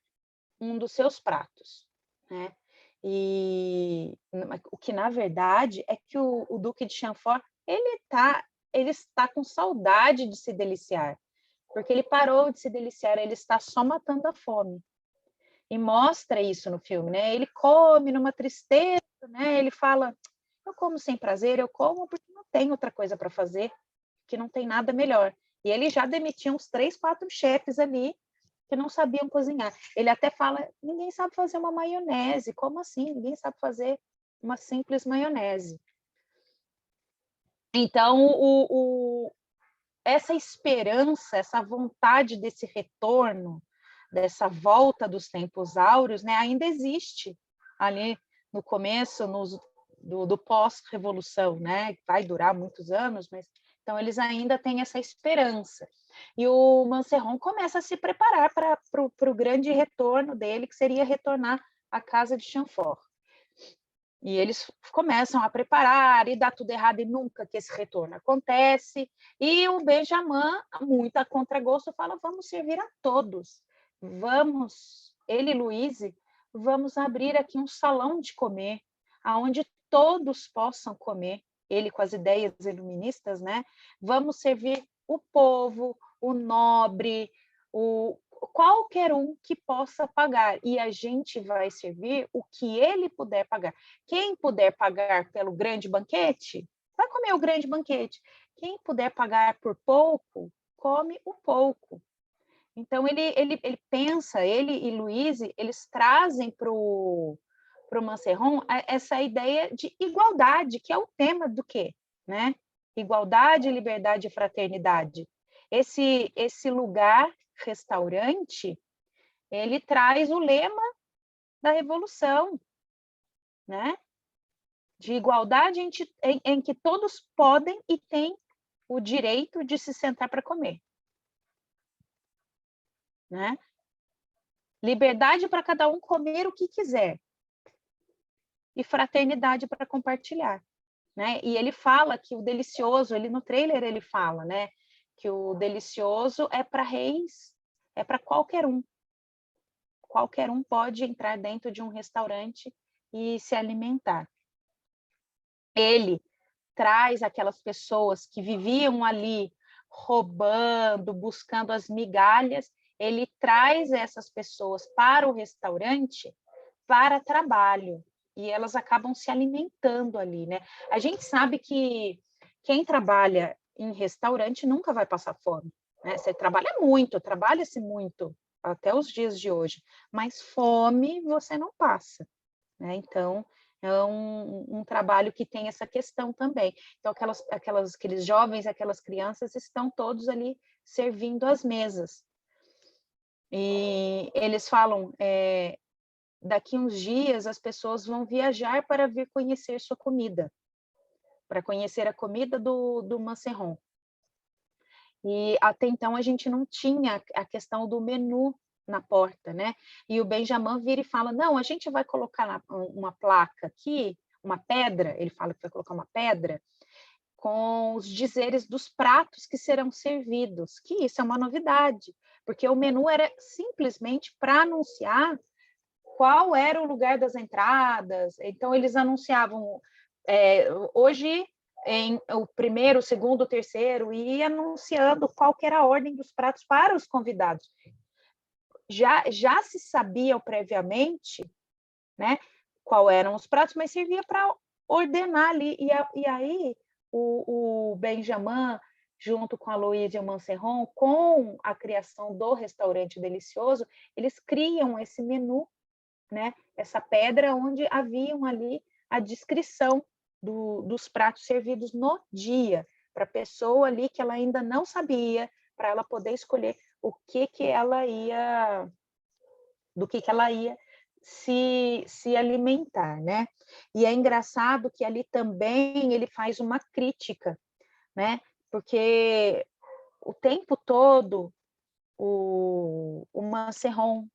um dos seus pratos, né? E o que, na verdade, é que o Duque de Chamfort, ele está com saudade de se deliciar, porque ele parou de se deliciar, ele está só matando a fome. E mostra isso no filme, né? Ele come numa tristeza, né? Ele fala, eu como sem prazer, eu como porque não tem outra coisa para fazer, que não tem nada melhor. E ele já demitia uns 3, 4 chefes ali que não sabiam cozinhar. Ele até fala, ninguém sabe fazer uma maionese. Como assim? Ninguém sabe fazer uma simples maionese. Então, essa esperança, essa vontade desse retorno, dessa volta dos tempos áureos, né, ainda existe ali no começo, do pós-revolução, né, que vai durar muitos anos, mas então eles ainda têm essa esperança. E o Manserron começa a se preparar para o grande retorno dele, que seria retornar à casa de Chamfort. E eles começam a preparar, e dá tudo errado, e nunca que esse retorno acontece. E o Benjamin, muito a contragosto, fala, vamos servir a todos. Vamos, ele e Louise, vamos abrir aqui um salão de comer, onde todos possam comer. Ele com as ideias iluministas, né? Vamos servir o povo, o nobre, qualquer um que possa pagar, e a gente vai servir o que ele puder pagar. Quem puder pagar pelo grande banquete, vai comer o grande banquete. Quem puder pagar por pouco, come o pouco. Então, ele pensa, ele e Louise, eles trazem para o Manserron essa ideia de igualdade, que é o tema do quê? Né? Igualdade, liberdade e fraternidade. Esse lugar restaurante, ele traz o lema da Revolução, né? De igualdade em que todos podem e têm o direito de se sentar para comer. Né? Liberdade para cada um comer o que quiser. E fraternidade para compartilhar. Né? E ele fala que o delicioso, no trailer ele fala, né? Que o delicioso é para reis, é para qualquer um. Qualquer um pode entrar dentro de um restaurante e se alimentar. Ele traz aquelas pessoas que viviam ali roubando, buscando as migalhas, ele traz essas pessoas para o restaurante para trabalho, e elas acabam se alimentando ali, né? A gente sabe que quem trabalha em restaurante nunca vai passar fome, né? Você trabalha muito, trabalha-se muito até os dias de hoje, mas fome você não passa, né? Então, é um trabalho que tem essa questão também. Então, aqueles jovens, aquelas crianças estão todos ali servindo as mesas. E eles falam, daqui uns dias as pessoas vão viajar para vir conhecer sua comida, para conhecer a comida do Manserron. E até então a gente não tinha a questão do menu na porta, né? E o Benjamin vira e fala, não, a gente vai colocar uma placa aqui, uma pedra, ele fala que vai colocar uma pedra, com os dizeres dos pratos que serão servidos, que isso é uma novidade, porque o menu era simplesmente para anunciar qual era o lugar das entradas. Então, eles anunciavam, hoje, o primeiro, o segundo, o terceiro, e ia anunciando qual que era a ordem dos pratos para os convidados. Já se sabia previamente, né, qual eram os pratos, mas servia para ordenar ali. E aí, o Benjamin, junto com a Louise e o Manserron, com a criação do Restaurante Delicioso, eles criam esse menu, né? Essa pedra onde haviam ali a descrição dos pratos servidos no dia, para a pessoa ali que ela ainda não sabia, para ela poder escolher o que ela ia, do que ela ia se alimentar, né? E é engraçado que ali também ele faz uma crítica, né? Porque o tempo todo o Manserron,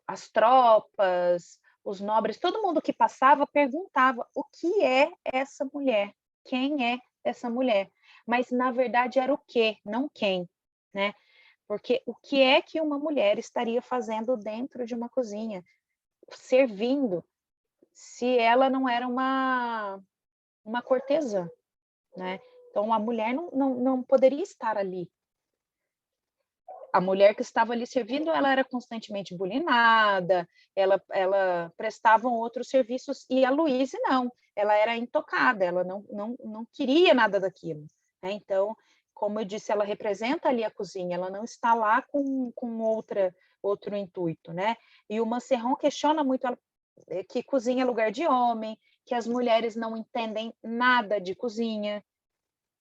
as tropas, os nobres, todo mundo que passava perguntava o que é essa mulher, quem é essa mulher, mas na verdade era o quê, não quem, né? Porque o que é que uma mulher estaria fazendo dentro de uma cozinha, servindo, se ela não era uma cortesã, né? Então a mulher não poderia estar ali. A mulher que estava ali servindo, ela era constantemente bulinada, ela prestava outros serviços, e a Louise não, ela era intocada, ela não queria nada daquilo, né? Então, como eu disse, ela representa ali a cozinha, ela não está lá com outro intuito, né? E o Manserron questiona muito ela, que cozinha é lugar de homem, que as mulheres não entendem nada de cozinha,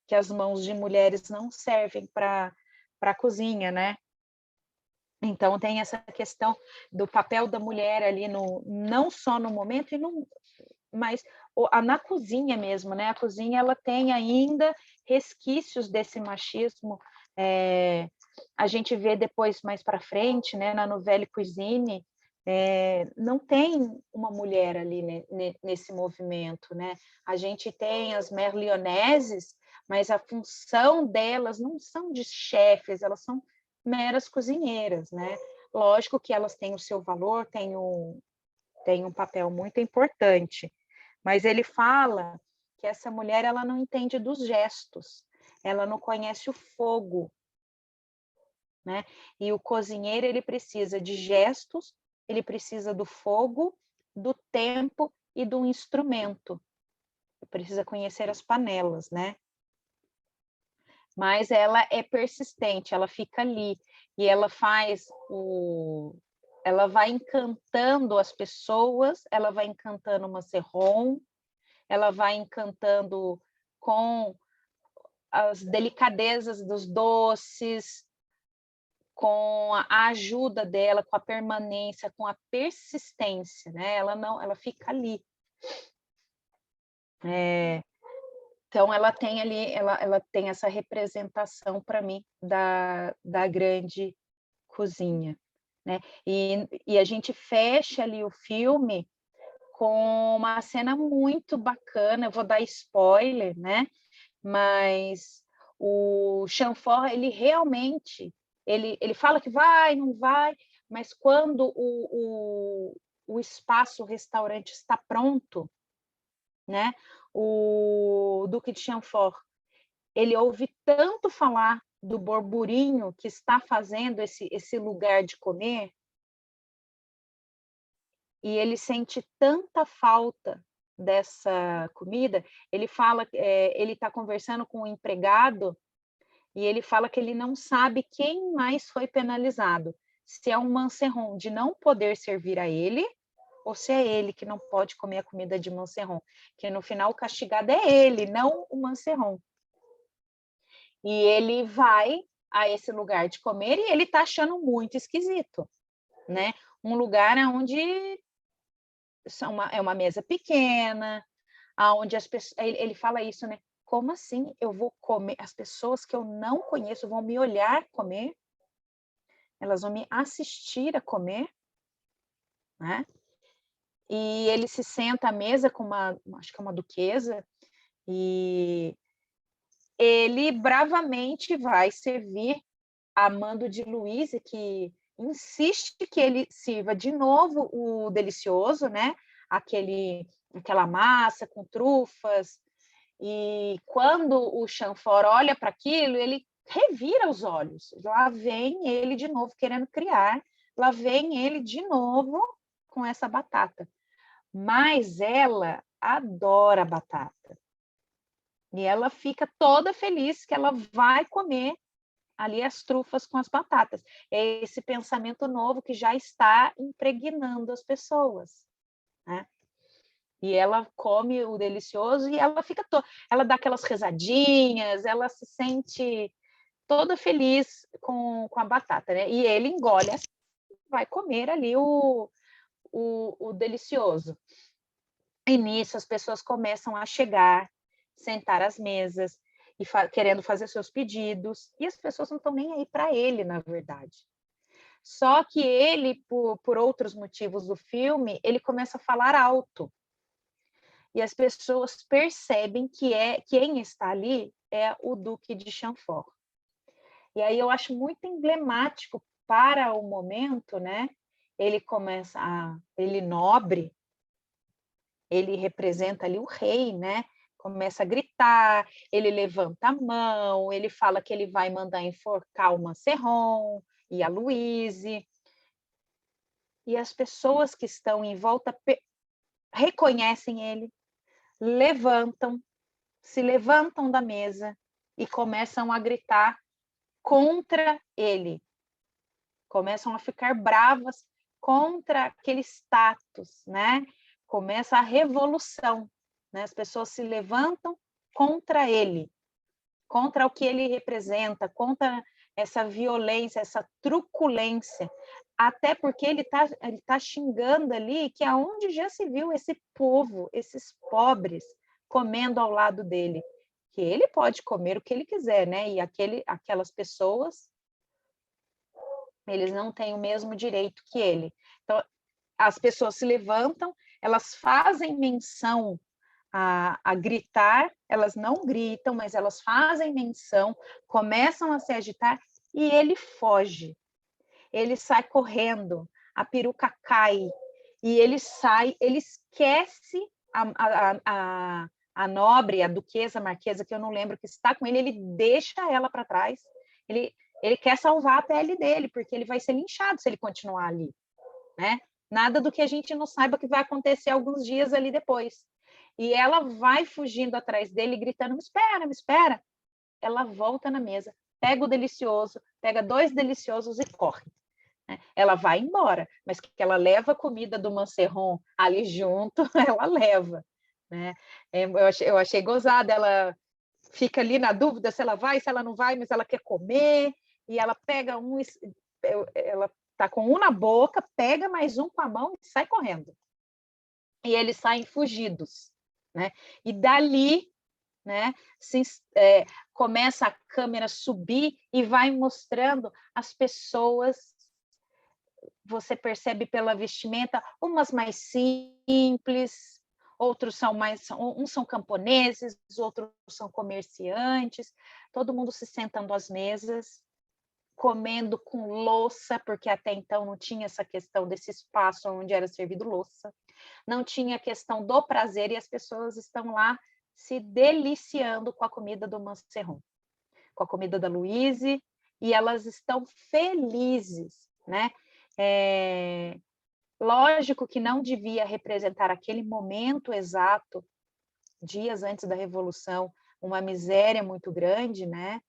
que as mãos de mulheres não servem para a cozinha, né? Então tem essa questão do papel da mulher ali não só no momento mas na cozinha mesmo, né? A cozinha ela tem ainda resquícios desse machismo. A gente vê depois mais para frente, né? Na Nouvelle Cuisine, não tem uma mulher ali, né, nesse movimento, né? A gente tem as mères lyonnaises, mas a função delas não são de chefes, elas são meras cozinheiras, né? Lógico que elas têm o seu valor, têm um papel muito importante, mas ele fala que essa mulher ela não entende dos gestos, ela não conhece o fogo, né? E o cozinheiro ele precisa de gestos, ele precisa do fogo, do tempo e do instrumento. Precisa conhecer as panelas, né? Mas ela é persistente, ela fica ali e ela ela vai encantando as pessoas, ela vai encantando o Manserron, ela vai encantando com as delicadezas dos doces, com a ajuda dela, com a permanência, com a persistência, né? Ela fica ali. Então ela tem ali, ela tem essa representação para mim da grande cozinha, né? E a gente fecha ali o filme com uma cena muito bacana, eu vou dar spoiler, né? Mas o Chamfort, ele realmente, ele fala que vai, não vai, mas quando o espaço, o restaurante está pronto, né? O Duque de Chamfort, ele ouve tanto falar do burburinho que está fazendo esse lugar de comer, e ele sente tanta falta dessa comida. Ele fala, ele está conversando com o empregado e ele fala que ele não sabe quem mais foi penalizado, se é um Manserron de não poder servir a ele, ou se é ele que não pode comer a comida de Manserron, que no final o castigado é ele, não o Manserron. E ele vai a esse lugar de comer e ele está achando muito esquisito, né? Um lugar onde é uma mesa pequena, aonde as pessoas, ele fala isso, né? Como assim eu vou comer? As pessoas que eu não conheço vão me olhar comer, elas vão me assistir a comer, né? E ele se senta à mesa com acho que é uma duquesa, e ele bravamente vai servir a mando de Louise, que insiste que ele sirva de novo o delicioso, né? Aquela massa com trufas. E quando o Chamfort olha para aquilo, ele revira os olhos. Lá vem ele de novo querendo criar, lá vem ele de novo com essa batata. Mas ela adora batata. E ela fica toda feliz que ela vai comer ali as trufas com as batatas. É esse pensamento novo que já está impregnando as pessoas, né? E ela come o delicioso e ela fica ela dá aquelas rezadinhas, ela se sente toda feliz com a batata, né? E ele engole, vai comer ali o delicioso. E nisso as pessoas começam a chegar, sentar às mesas e querendo fazer seus pedidos, e as pessoas não estão nem aí para ele, na verdade. Só que ele, por outros motivos do filme, ele começa a falar alto. E as pessoas percebem que quem está ali é o Duque de Chambord. E aí eu acho muito emblemático para o momento, né? Ele ele nobre, ele representa ali o rei, né? Começa a gritar, ele levanta a mão, ele fala que ele vai mandar enforcar o Manserron e a Louise. E as pessoas que estão em volta reconhecem ele, se levantam da mesa e começam a gritar contra ele. Começam a ficar bravas contra aquele status, né? Começa a revolução, né? As pessoas se levantam contra ele, contra o que ele representa, contra essa violência, essa truculência, até porque ele tá xingando ali que aonde já se viu esse povo, esses pobres, comendo ao lado dele, que ele pode comer o que ele quiser, né? E aquelas pessoas, eles não têm o mesmo direito que ele. Então, as pessoas se levantam, elas fazem menção a gritar, elas não gritam, mas elas fazem menção, começam a se agitar e ele foge. Ele sai correndo, a peruca cai e ele esquece a nobre, a duquesa, a marquesa, que eu não lembro, que está com ele deixa ela para trás. Ele quer salvar a pele dele, porque ele vai ser linchado se ele continuar ali, né? Nada do que a gente não saiba que vai acontecer alguns dias ali depois. E ela vai fugindo atrás dele, gritando, me espera, me espera. Ela volta na mesa, pega o delicioso, pega 2 deliciosos e corre. Ela vai embora, mas que ela leva a comida do Manserron ali junto, ela leva. Né? Eu achei gozada, ela fica ali na dúvida se ela vai, se ela não vai, mas ela quer comer, e ela pega ela está com um na boca, pega mais um com a mão e sai correndo. E eles saem fugidos. Né? E dali, né, começa a câmera subir e vai mostrando as pessoas, você percebe pela vestimenta, umas mais simples, outros são uns são camponeses, outros são comerciantes, todo mundo se sentando às mesas, comendo com louça, porque até então não tinha essa questão desse espaço onde era servido louça, não tinha a questão do prazer, e as pessoas estão lá se deliciando com a comida do Manserron, com a comida da Louise, e elas estão felizes, né? Lógico que não devia representar aquele momento exato, dias antes da Revolução, uma miséria muito grande, né?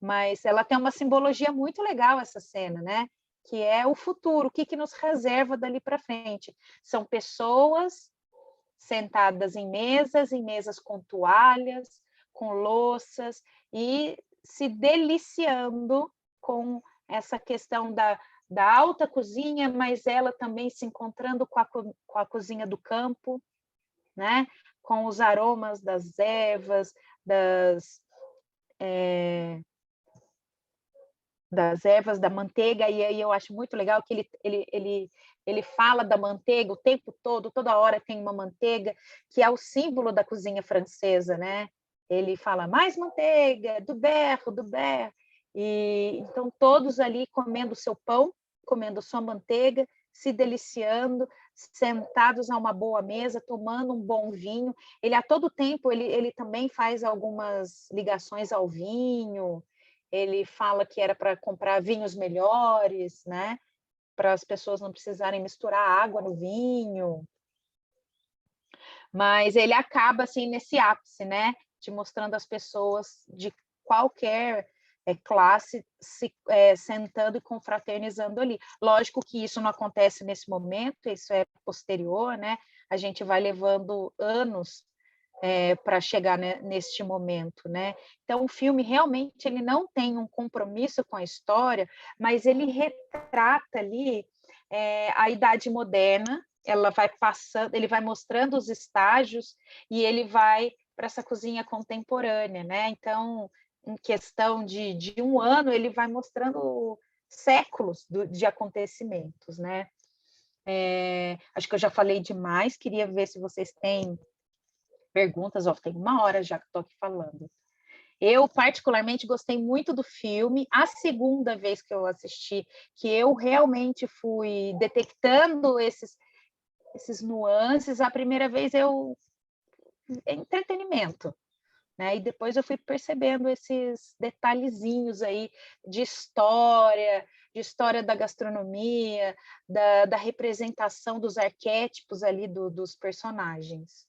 Mas ela tem uma simbologia muito legal, essa cena, né? Que é o futuro, o que nos reserva dali para frente. São pessoas sentadas em mesas com toalhas, com louças, e se deliciando com essa questão da alta cozinha, mas ela também se encontrando com a cozinha do campo, né? Com os aromas das ervas, das ervas, da manteiga, e aí eu acho muito legal que ele fala da manteiga o tempo todo, toda hora tem uma manteiga, que é o símbolo da cozinha francesa, né? Ele fala, mais manteiga, do beurre, e então todos ali comendo seu pão, comendo sua manteiga, se deliciando, sentados a uma boa mesa, tomando um bom vinho. Ele a todo tempo, ele também faz algumas ligações ao vinho, ele fala que era para comprar vinhos melhores, né? Para as pessoas não precisarem misturar água no vinho. Mas ele acaba assim nesse ápice, né? te mostrando as pessoas de qualquer classe sentando e confraternizando ali. Lógico que isso não acontece nesse momento, isso é posterior, né? A gente vai levando anos para chegar neste momento, né? Então, o filme realmente ele não tem um compromisso com a história, mas ele retrata ali a idade moderna. Ela vai passando, ele vai mostrando os estágios e ele vai para essa cozinha contemporânea, né? Então, em questão de um ano, ele vai mostrando séculos de acontecimentos, né? Acho que eu já falei demais, queria ver se vocês têm perguntas, tem 1 hora já que estou aqui falando. Eu, particularmente, gostei muito do filme. A segunda vez que eu assisti, que eu realmente fui detectando esses nuances, a primeira vez é entretenimento, né? E depois eu fui percebendo esses detalhezinhos aí de história da gastronomia, da representação dos arquétipos ali dos personagens.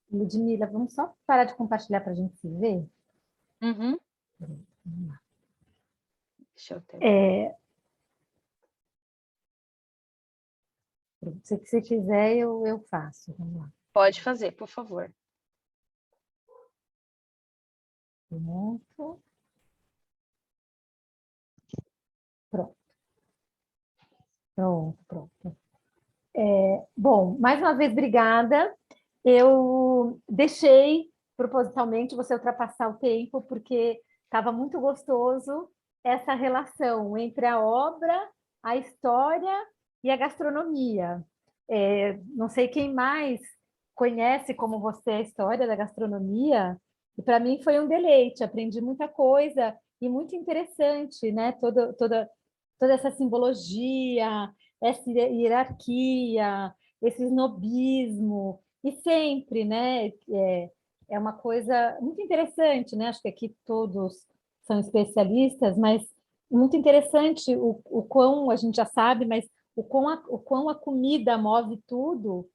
Ludmila, vamos só parar de compartilhar para a gente se ver? Uhum. Vamos lá. Deixa eu ter. Se você quiser, eu faço. Vamos lá. Pode fazer, por favor. Pronto. Pronto. Pronto, pronto. Bom, mais uma vez, obrigada. Eu deixei propositalmente você ultrapassar o tempo, porque estava muito gostoso essa relação entre a obra, a história e a gastronomia. Não sei quem mais conhece como você a história da gastronomia, e para mim foi um deleite, aprendi muita coisa e muito interessante, né? Toda essa simbologia, essa hierarquia, esse snobismo, e sempre, né? É uma coisa muito interessante, né? Acho que aqui todos são especialistas, mas muito interessante o quão a gente já sabe, mas o quão a comida move tudo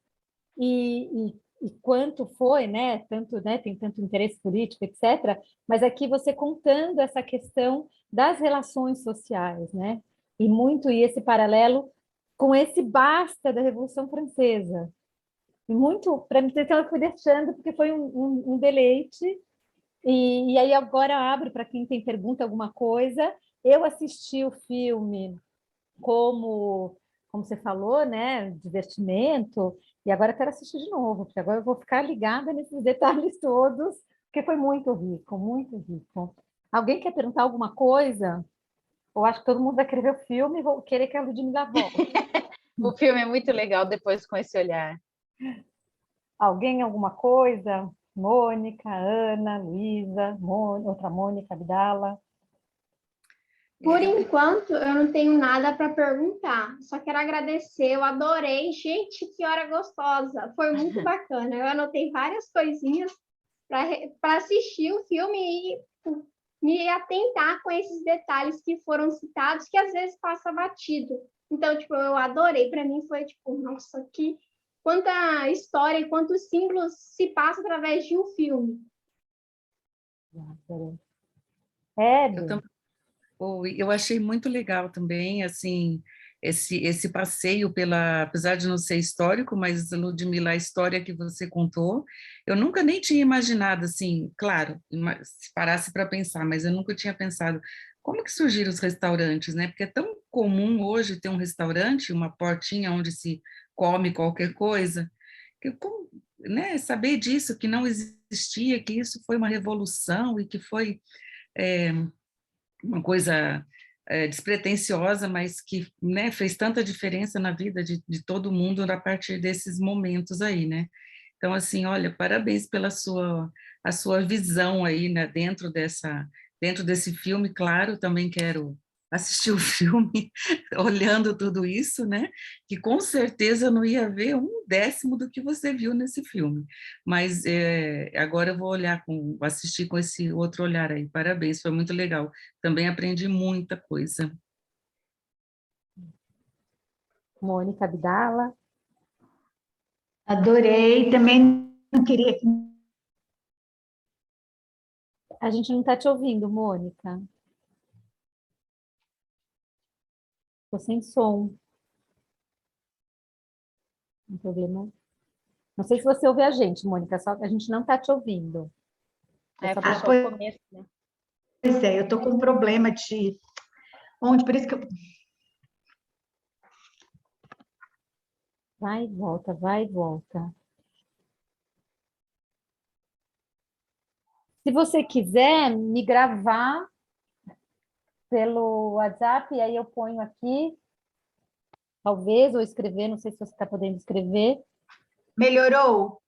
e quanto foi, né? Tanto, né? Tem tanto interesse político, etc. Mas aqui você contando essa questão das relações sociais, né? E esse paralelo com esse basta da Revolução Francesa. E muito, para mim, então eu fui deixando, porque foi um deleite. E aí agora abro para quem tem pergunta alguma coisa. Eu assisti o filme como você falou, né, divertimento, e agora quero assistir de novo, porque agora eu vou ficar ligada nesses detalhes todos, porque foi muito rico, muito rico. Alguém quer perguntar alguma coisa? Eu acho que todo mundo vai querer ver o filme e vou querer que a Ludmilla volte. O filme é muito legal depois com esse olhar. Alguém alguma coisa? Mônica, Ana, Luísa, outra Mônica, Abdala. Por enquanto, eu não tenho nada para perguntar. Só quero agradecer. Eu adorei. Gente, que hora gostosa. Foi muito bacana. Eu anotei várias coisinhas para assistir o filme e me atentar com esses detalhes que foram citados, que às vezes passa batido. Então, eu adorei. Para mim foi nossa, quanta história e quantos símbolos se passa através de um filme. Eu achei muito legal também, assim, esse passeio apesar de não ser histórico, mas, Ludmilla, a história que você contou, eu nunca nem tinha imaginado, assim, claro, se parasse para pensar, mas eu nunca tinha pensado como que surgiram os restaurantes, né? Porque é tão comum hoje ter um restaurante, uma portinha onde se come qualquer coisa, né, saber disso, que não existia, que isso foi uma revolução e que foi uma coisa despretensiosa, mas que, né, fez tanta diferença na vida de todo mundo a partir desses momentos aí, né? Então, assim, olha, parabéns pela a sua visão aí, né, dentro desse filme. Claro, também quero assistir o filme olhando tudo isso, né? Que com certeza eu não ia ver 1/10 do que você viu nesse filme. Mas agora eu vou assistir com esse outro olhar aí. Parabéns, foi muito legal. Também aprendi muita coisa. Mônica, Abdala. Adorei, também não queria A gente não está te ouvindo, Mônica. Estou sem som. Um problema. Não sei se você ouve a gente, Mônica, só que a gente não está te ouvindo. É, Só foi pra- só o começo, né? Pois é, eu tô com um problema de onde, por isso que eu... Vai e volta, vai e volta. Se você quiser me gravar pelo WhatsApp, aí eu ponho aqui, talvez, ou escrever, não sei se você está podendo escrever. Melhorou?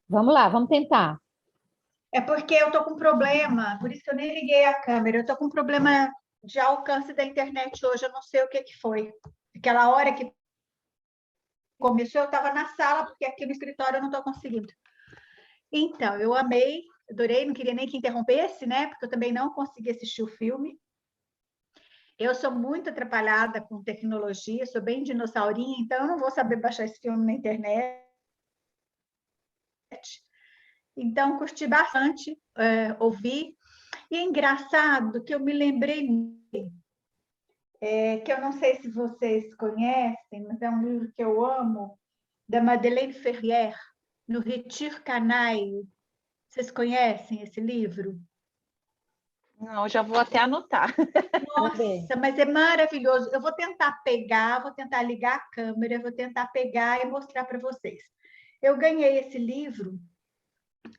Vamos lá, vamos tentar. É porque eu tô com problema, por isso que eu nem liguei a câmera. Eu tô com problema de alcance da internet hoje, eu não sei o que que foi. Aquela hora que começou, eu estava na sala, porque aqui no escritório eu não estou conseguindo. Então, eu amei, adorei, não queria nem que interrompesse, né? Porque eu também não consegui assistir o filme. Eu sou muito atrapalhada com tecnologia, sou bem dinossaurinha, então eu não vou saber baixar esse filme na internet. Então, curti bastante ouvir. E é engraçado que eu me lembrei, que eu não sei se vocês conhecem, mas é um livro que eu amo, da Madeleine Ferrier, No Retiro Canaille. Vocês conhecem esse livro? Não, já vou até anotar. Nossa, mas é maravilhoso. Eu vou tentar pegar, vou tentar ligar a câmera, vou tentar pegar e mostrar para vocês. Eu ganhei esse livro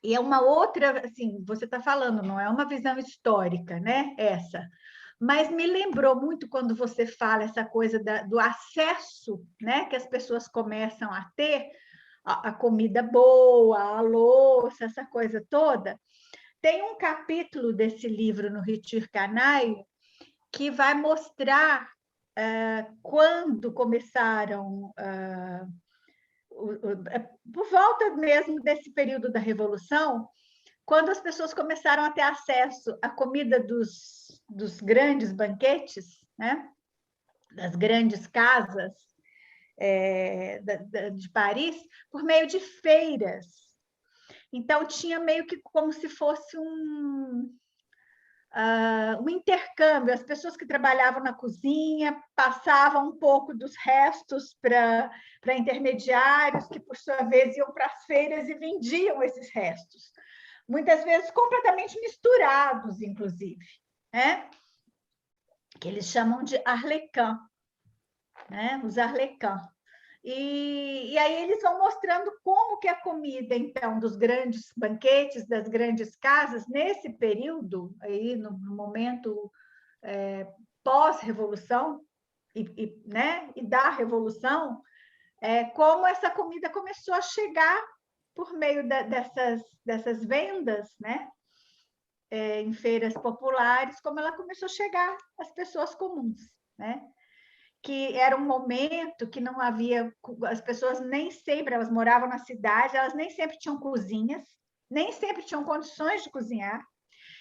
e é uma outra, assim, você está falando, não é uma visão histórica, né? Essa. Mas me lembrou muito quando você fala essa coisa do acesso, né? Que as pessoas começam a ter a comida boa, a louça, essa coisa toda. Tem um capítulo desse livro no Retiro Canaille que vai mostrar quando começaram, por volta mesmo desse período da Revolução, quando as pessoas começaram a ter acesso à comida dos grandes banquetes, né? Das grandes casas de Paris, por meio de feiras. Então, tinha meio que como se fosse um intercâmbio. As pessoas que trabalhavam na cozinha passavam um pouco dos restos para intermediários, que, por sua vez, iam para as feiras e vendiam esses restos. Muitas vezes completamente misturados, inclusive, né? Que eles chamam de arlequins, né? Os arlequins. E aí eles vão mostrando como que a comida, então, dos grandes banquetes, das grandes casas, nesse período, aí, no momento pós-revolução né, e da revolução, como essa comida começou a chegar por meio dessas vendas, né, em feiras populares, como ela começou a chegar às pessoas comuns, né? Que era um momento que não havia, as pessoas nem sempre, elas moravam na cidade, elas nem sempre tinham cozinhas, nem sempre tinham condições de cozinhar,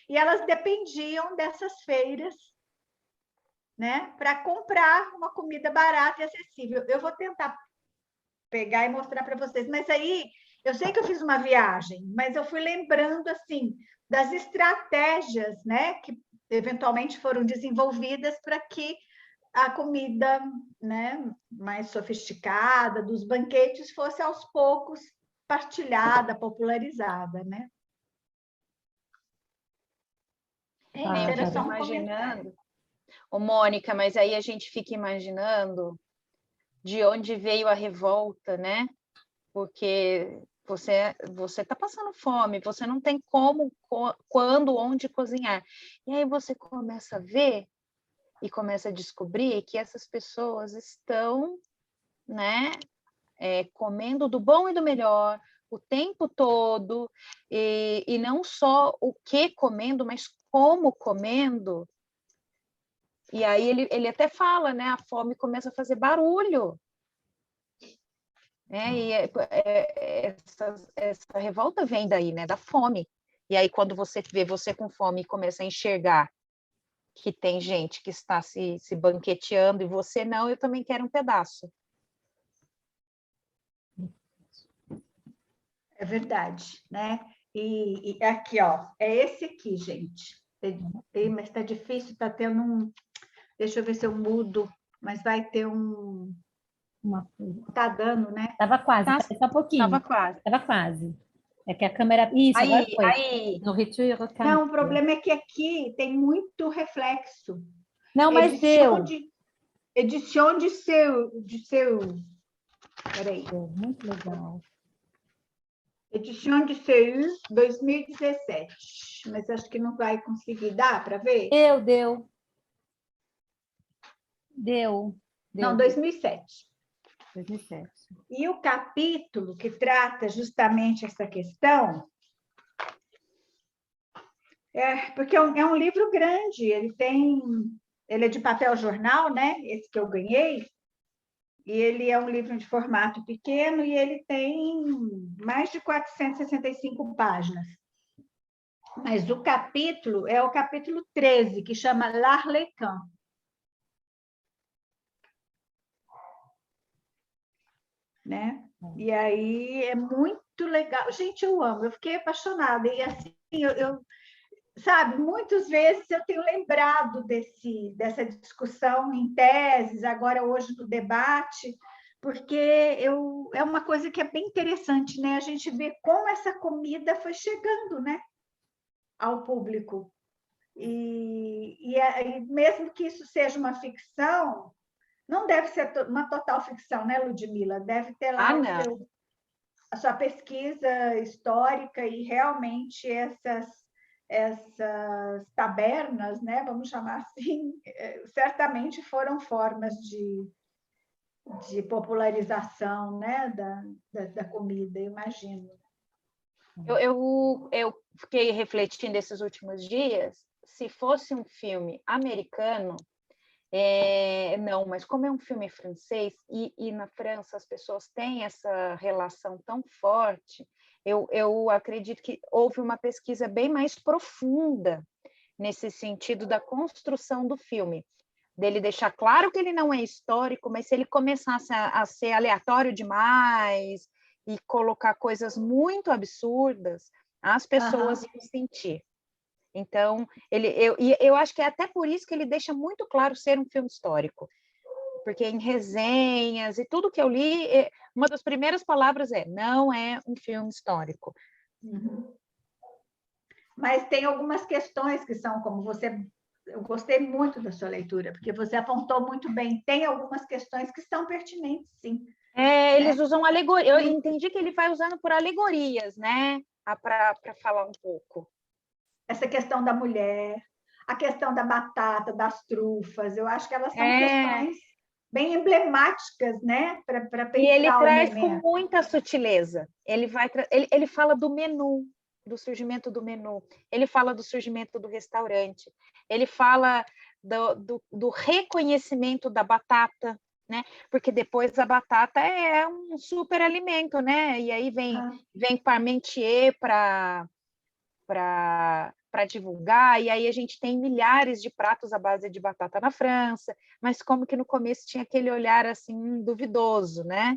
e elas dependiam dessas feiras, né, para comprar uma comida barata e acessível. Eu vou tentar pegar e mostrar para vocês, mas aí, eu sei que eu fiz uma viagem, mas eu fui lembrando, assim, das estratégias, né, que eventualmente foram desenvolvidas para que a comida, né, mais sofisticada dos banquetes fosse aos poucos partilhada, popularizada, né? Eu fico imaginando, ô Mônica, mas aí a gente fica imaginando de onde veio a revolta, né? Porque você está passando fome, você não tem como, quando, onde cozinhar. E aí você começa a ver e começa a descobrir que essas pessoas estão, né, comendo do bom e do melhor o tempo todo, e não só o que comendo, mas como comendo. E aí ele até fala, né, a fome começa a fazer barulho. E essa revolta vem daí, né, da fome. E aí quando você vê você com fome e começa a enxergar que tem gente que está se banqueteando e você não, eu também quero um pedaço. É verdade, né? E aqui, ó, é esse aqui, gente. Mas está difícil, está tendo um... Deixa eu ver se eu mudo, mas vai ter um... Tá dando, né? Estava quase, Tá, só um pouquinho. tava quase. Estava quase. É que a câmera... Isso, agora foi. Aí. Nourriture, Não, câmera. o problema é que aqui tem muito reflexo. Não, mas deu. Edição de seu... Peraí. Muito legal. Edição de CEU 2017. Mas acho que não vai conseguir dar para ver? Deu. Não, 2007. 2007. E o capítulo que trata justamente essa questão, porque é um livro grande, ele é de papel jornal, né? Esse que eu ganhei, e ele é um livro de formato pequeno e ele tem mais de 465 páginas. Mas o capítulo é o capítulo 13, que chama L'Arlequin. Né? E aí é muito legal. Gente, eu amo, eu fiquei apaixonada. E assim, sabe, muitas vezes eu tenho lembrado dessa discussão em teses, agora hoje no debate, porque é uma coisa que é bem interessante, né? A gente vê como essa comida foi chegando, né, ao público. E mesmo que isso seja uma ficção, não deve ser uma total ficção, né, Ludmila? Deve ter lá a sua pesquisa histórica e realmente essas tabernas, né, vamos chamar assim, certamente foram formas de popularização, né, da comida, imagino. Eu fiquei refletindo esses últimos dias, se fosse um filme americano, não, mas como é um filme francês e na França as pessoas têm essa relação tão forte, eu acredito que houve uma pesquisa bem mais profunda nesse sentido da construção do filme, dele deixar claro que ele não é histórico, mas se ele começasse a ser aleatório demais e colocar coisas muito absurdas, as pessoas iam sentir. Então, eu acho que é até por isso que ele deixa muito claro ser um filme histórico, porque em resenhas e tudo que eu li, uma das primeiras palavras não é um filme histórico. Uhum. Mas tem algumas questões que são, como você... Eu gostei muito da sua leitura, porque você apontou muito bem. Tem algumas questões que são pertinentes, sim. Eles usam alegoria. Eu entendi que ele vai usando por alegorias, né? Para falar um pouco. Essa questão da mulher, a questão da batata, das trufas, eu acho que elas são questões bem emblemáticas, né, para pensar. E ele traz com muita sutileza. Ele fala do menu, do surgimento do menu. Ele fala do surgimento do restaurante. Ele fala do reconhecimento da batata, né? Porque depois a batata é um super alimento, né? E aí vem Parmentier para divulgar, e aí a gente tem milhares de pratos à base de batata na França, mas como que no começo tinha aquele olhar assim duvidoso, né?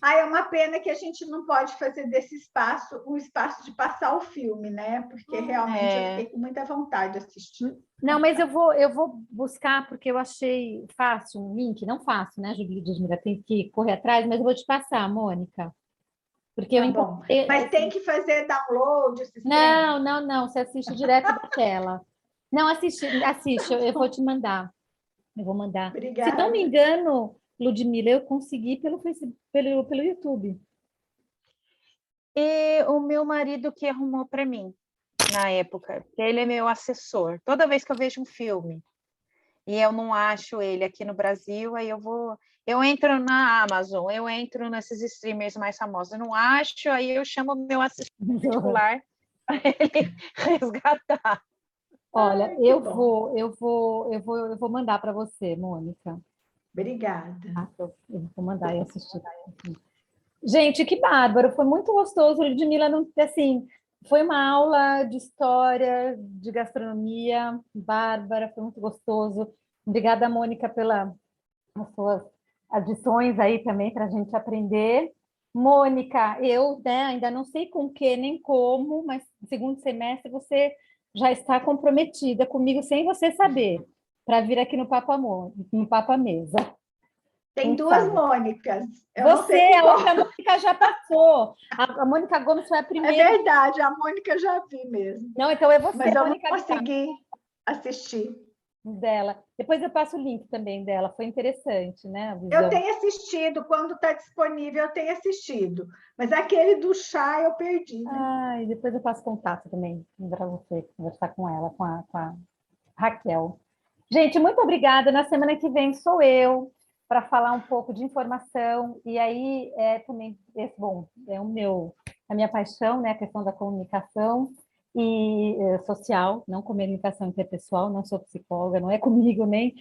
É uma pena que a gente não pode fazer desse espaço um espaço de passar o filme, né? Porque realmente eu fiquei com muita vontade de assistir. Não, mas eu vou buscar, porque eu achei fácil um link, não fácil, né, Ludmila? Tem que correr atrás, mas eu vou te passar, Mônica. Porque bom. Mas tem que fazer download? Não, você assiste direto da tela. Não, assiste, eu vou te mandar. Eu vou mandar. Obrigada. Se não me engano, Ludmila, eu consegui pelo YouTube. E o meu marido que arrumou para mim, na época, porque ele é meu assessor. Toda vez que eu vejo um filme e eu não acho ele aqui no Brasil, aí eu entro na Amazon, eu entro nesses streamers mais famosos, eu não acho, aí eu chamo o meu assessor particular para ele resgatar. Olha, eu vou mandar para você, Mônica. Obrigada. Eu vou mandar e assistir. Gente, que bárbaro, foi muito gostoso. Ludmila, assim, foi uma aula de história, de gastronomia, bárbara, foi muito gostoso. Obrigada, Mônica, pelas suas adições aí também para a gente aprender. Mônica, eu, né, ainda não sei com que nem como, mas no segundo semestre você já está comprometida comigo sem você saber, para vir aqui no Papo Amor, no Papo à Mesa. Tem Então, duas Mônicas. Eu não você, sei a qual. outra Mônica já passou. A Mônica Gomes foi a É primeira. verdade, a Mônica eu já vi mesmo. Não, então é você, Mas eu não Mônica consegui assistir. dela. Depois eu passo o link também dela. Foi interessante, né? A Eu visão. tenho assistido, quando está disponível, eu tenho assistido. Mas aquele do chá eu perdi, né? Ah, e depois eu passo contato também para você conversar com ela, com a Raquel. Gente, muito obrigada. Na semana que vem sou eu para falar um pouco de informação. E aí também, bom, é a minha paixão, né? A questão da comunicação e social, não comunicação interpessoal, não sou psicóloga, não é comigo, nem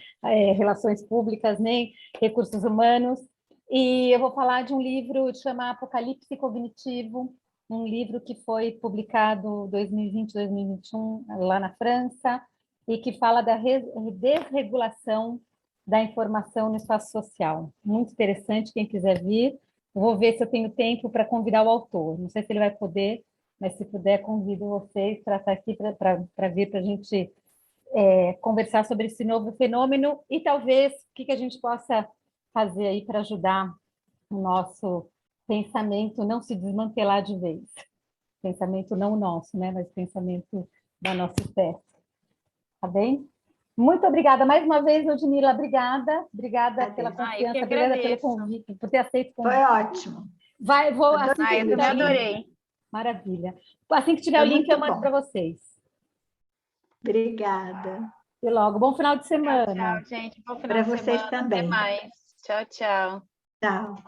relações públicas, nem recursos humanos. E eu vou falar de um livro que chama Apocalipse Cognitivo, um livro que foi publicado em 2020, 2021, lá na França, e que fala da desregulação da informação no espaço social. Muito interessante, quem quiser vir. Eu vou ver se eu tenho tempo para convidar o autor. Não sei se ele vai poder, mas se puder, convido vocês para estar aqui, para vir para a gente conversar sobre esse novo fenômeno e talvez o que a gente possa fazer aí para ajudar o nosso pensamento não se desmantelar de vez. Pensamento não nosso, né? Mas pensamento da nossa espécie. Tá bem? Muito obrigada mais uma vez, Ludmila. Obrigada. Obrigada pela confiança, obrigada pelo convite, por ter aceito o convite. Foi ótimo. Vou assim eu também adorei. Maravilha. Assim que tiver Foi o link, muito eu mando bom. para vocês. Obrigada. E logo. Bom final de semana. Tchau, gente. Bom final Para de vocês semana. também. Até mais. Tchau, tchau. Tchau.